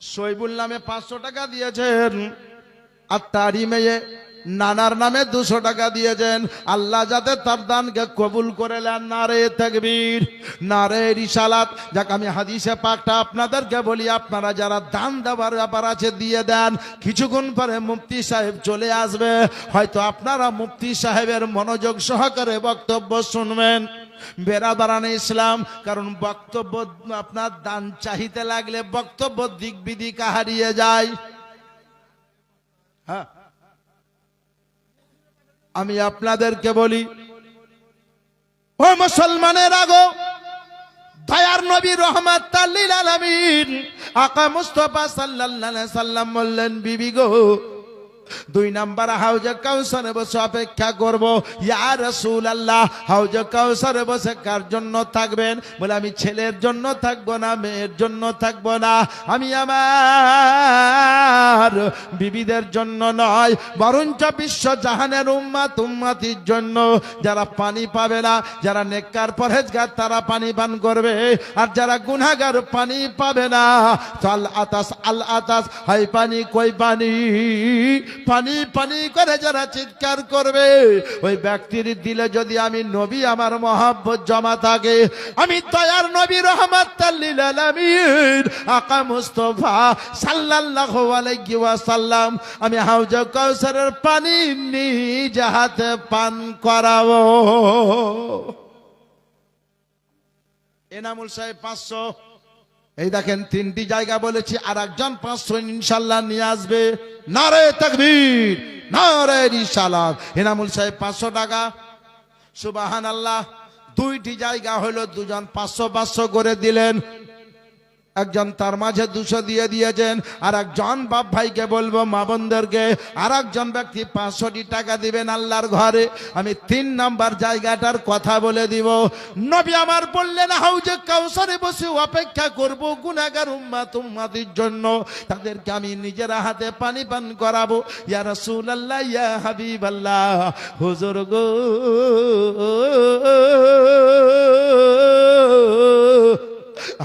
শৈবুল নামে 500 টাকা দিয়েছেন, আর তারই মেয়ে নানার নামে 200 টাকা দিয়েছেন। আল্লাহ যাতে তার দানকে কবুল করে নেন। নারে তাকবীর, নারে রিসালাত। যাক, আমি হাদিসে পাকটা আপনাদেরকে বলি, আপনারা যারা দান দেওয়ার ব্যাপার আছে দিয়ে দেন। কিছুক্ষণ পরে মুফতি সাহেব চলে আসবে, হয়তো আপনারা মুফতি সাহেবের মনোযোগ সহকারে বক্তব্য শুনবেন। বেরাদারান ইসলাম, কারণ বক্তব্য আপনার দান চাহিতে লাগলে বক্তব্য দিক বিদিকা হারিয়ে যায়। হ্যাঁ, আমি আপনাদেরকে বলি, ও মুসলমানের আগো, দয়ার নবী রাহমাতাল লিল আলামিন আকা মুস্তাফা সাল্লাল্লাহু আলাইহি সাল্লাম বললেন বিবি গো, 2 নাম্বার হাউজে কাউসারে বসে অপেক্ষা করব। ইয়া রাসূলুল্লাহ, হাউজে কাউসারে বসে কার জন্য থাকবেন? বলে আমি ছেলের জন্য থাকবো না, মেয়ের জন্য থাকবো না, আমি আমার বিবিদের জন্য নয়, বরঞ্চ বিশ্ব জাহানের উম্মতির জন্য। যারা পানি পাবে না, যারা নেককার পরহেজগার তারা পানি পান করবে, আর যারা গুনাহগার পানি পাবে না। আল আতাস, হাই পানি, কই পানি, পানি পানি করে যারা চিৎকার করবে, ওই ব্যক্তির দিলে যদি আমি নবী আমার মহব্বত জমা থাকে, আমি দয়ার নবী রাহমাতাল লিল আলামিন আকা মুস্তাফা সাল্লাল্লাহু আলাইহি ওয়াসাল্লাম আমি হাউজে কাউসারের পানি নিজ হাতে পান করাবো। এনামুল সাহেব 500, এই দেখেন 3টি জায়গা বলেছি, আর একজন 500 ইনশাআল্লাহ নিয়ে আসবে। নারে তাকবীর, নারে রিসালাত। এনামুল সাহেব 500 টাকা, সুবহানাল্লাহ। 2টি জায়গা হলো, 2 জন 500 করে দিলেন। একজন তার মাঝে 200 দিয়ে দিয়েছেন, আর একজন বাপ ভাইকে বলবো, মা বোনদেরকে, আর একজন ব্যক্তি 500টি টাকা দিবেন আল্লাহর ঘরে। আমি 3 নাম্বার জায়গাটার কথা বলে দিব। নবী আমার বললেন হাউজে কাউসারে বসে অপেক্ষা করব গুনাহগার উম্মতির জন্য, তাদেরকে আমি নিজের হাতে পানি পান করাবো। ইয়া রাসূলুল্লাহ, ইয়া হাবিবাল্লাহ, হুজুর গো,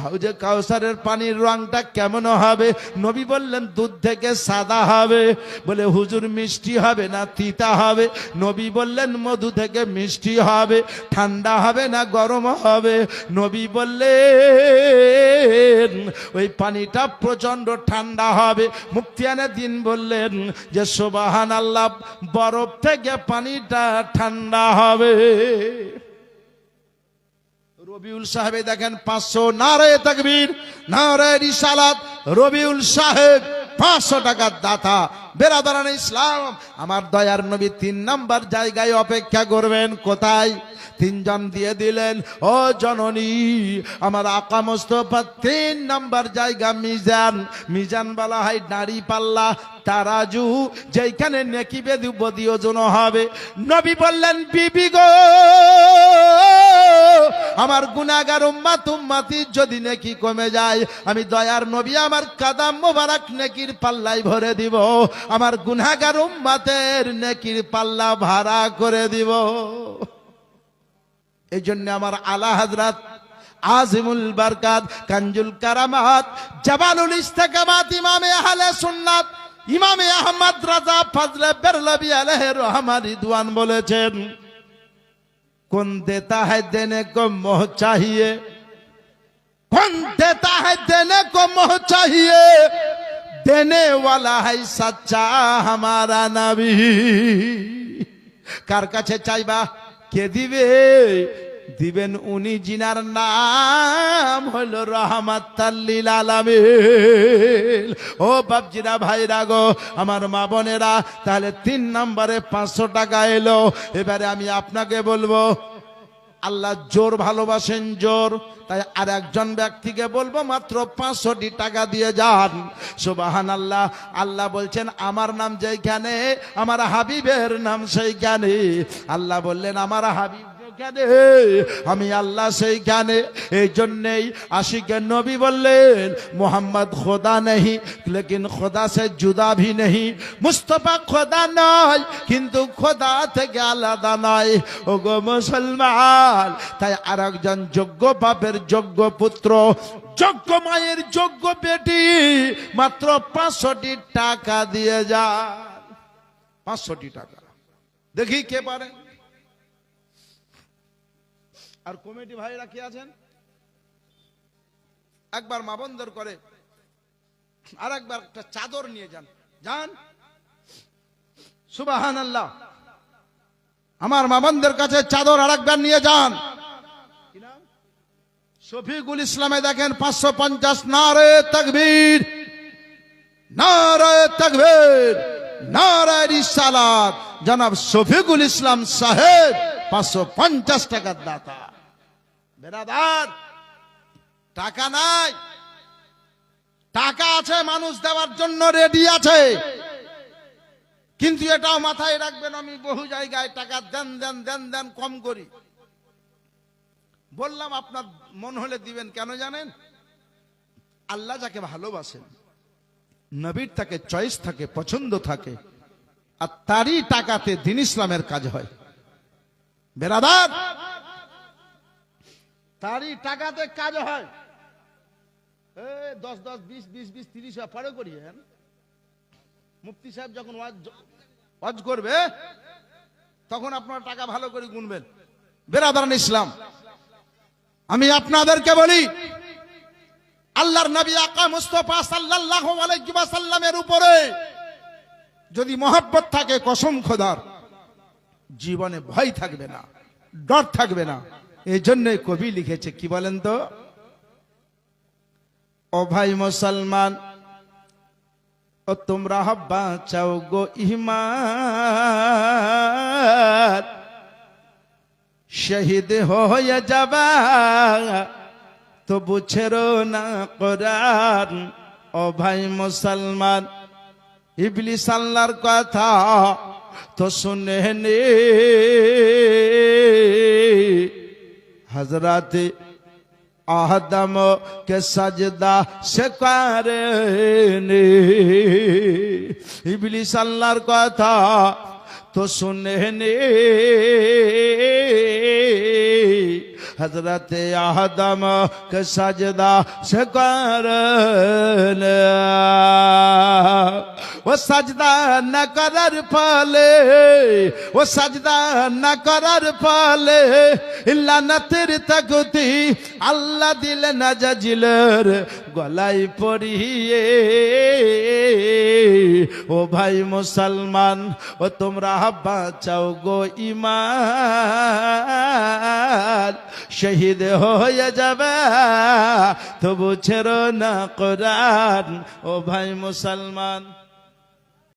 হাউজে কাউসারের পানির রংটা কেমন হবে? নবী বললেন দুধ থেকে সাদা হবে। বলে হুজুর মিষ্টি হবে না তিতা হবে? নবী বললেন মধু থেকে মিষ্টি হবে। ঠান্ডা হবে না গরম হবে? নবী বললেন ওই পানিটা প্রচন্ড ঠান্ডা হবে। মুফতিয়ানে দিন বললেন যে সুবহানাল্লাহ, বরফ থেকে পানিটা ঠান্ডা হবে। রবিউল সাহেব দেখেন 500, নারে তাকবীর, নারে রিসালাত। রবিউল সাহেব 500 টাকার দাতা। বেরাদারান ইসলাম, আমার দয়ার নবী 3 নাম্বার জায়গায় অপেক্ষা করবেন। কোথায়? 3 জন দিয়ে দিলেন। ও জননী, আমার আকা মুস্তাফা 3 নাম্বার জায়গা মিজান। মিজান বলা হয় দাড়ি পাল্লা, তারাজু, যেখানে নেকি বেদি ওজন হবে। নবী বললেন বিবি গো, আমার গুনাহগার উম্মতি যদি নেকি কমে যায়, আমি দয়ার নবী আমার কাদাম মোবারক নেকির পাল্লায় ভরে দিব। আমার গুনাহগার উম্মতের নেকির পাল্লা ভাড়া করে দিব। এই জন্য আমার আলা হযরত আজিমুল বরকত, কানজুল কারামাত, জাবালুল ইস্তেকামাত, ইমামে আহলে সুন্নাত, ইমামে আহমদ রাজা ফজলে বেরলভী আলাইহি রহমান রিদওয়ান বলেছেন, कौन देता है देने को मोह चाहिए, कौन देता है देने को मोह चाहिए, देने वाला है सच्चा हमारा नबी। कार काछे चाइबा, के दिबे? दिबेन उनी जिनार नाम हलो रहमताल लिल आलामीन। ओ बापजिरा भाईरा गो, आमार मा बोनेरा, ताहले 3 নম্বরে 500 টাকা এলো। এবারে আমি আপনাকে বলবো, আল্লাহ জোর ভালোবাসেন, জোর। তাই আর একজন ব্যক্তিকে বলবো মাত্র 500 টাকা দিয়ে যান। সুবহানাল্লাহ। আল্লাহ বলছেন আমার নাম যেখানে, আমার হাবিবের নাম সেইখানে। আল্লাহ বললেন আমার হাবিব আমি আল্লাহ সেইখানে। এই জন্যই আশিকে নবী বললেন মোহাম্মদ খোদা নেই লেকিন খোদা সে জুদা ভি নেই। মুস্তাফা খোদা নয় কিন্তু খোদা থেকে আলাদা নয়। ও গো মুসলমান, তাই আর একজন যোগ্য বাপের যোগ্য পুত্র, যোগ্য মায়ের যোগ্য বেটি মাত্র 500 টাকা দিয়ে যান। 500 টাকা। দেখি কে পারে। আর কমিটি ভাইরা কি আছেন, একবার মা বন্দর করে আর একবার একটা চাদর নিয়ে যান, যান। সুবহানাল্লাহ। আমার মা বন্দর কাছে চাদর আর একবার নিয়ে যান। শফিকুল ইসলামে দেখেন 550। নারে তাকবীর, নারে তাকবীর, নারে রিসালাত। জনাব শফিকুল ইসলাম সাহেব 550 টাকার দাতা। বেরাদার, টাকা নাই, টাকা আছে, মানুষ দেওয়ার জন্য রেডি আছে, কিন্তু এটাও মাথায় রাখবেন আমি বহু জায়গায় টাকা দেন দেন দেন দেন কম করি। বললাম আপনার মন হলে দিবেন, কেন জানেন? আল্লাহ যাকে ভালোবাসেন, নবীর তাকে চয়েস থাকে, পছন্দ থাকে, আর তারই টাকাতে দ্বীন ইসলামের কাজ হয়। বেরাদার, তারই টাকাতে কাজ হয়। 10 10 20 20 20 30 পরে করি। মুফতি সাহেব যখন ওয়াজ করবে তখন আপনারা টাকা ভালো করে গুনবেন। বেরাদারান ইসলাম, আমি আপনাদেরকে বলি, আল্লাহর নবী আকা মুস্তাফা সাল্লাল্লাহু আলাইহি ওয়াসাল্লামের উপরে যদি মহব্বত থাকে, কসম খোদার, জীবনে ভয় থাকবে না, ডর থাকবে না। এই জন্যই কবি লিখেছে, কি বলেন তো? ও ভাই মুসলমান, ও তোমরা হাব্বা চাও গো ইমান, শহীদ হয়ে যাবা তবু ছেড়ো না কোরআন। ও ভাই মুসলমান, ইবলিস আল্লাহর কথা তো শুনে নে, हजरत आदम के सजदा से करने। इब्लिस अल्लाहर कथा तो सुने ने, हजरत आदम के सजदा से करले वो सजदा न करार फले वो सजदा न करार फले लानতের তাকতি আল্লাহ দিলে না জাজিলের গলায় পরিয়ে ও ভাই মুসলমান ও তোমরা বাঁচাও গো ঈমান শহীদ হয়ে যাবে তবু ছেড়ো না কোরআন ও ভাই মুসলমান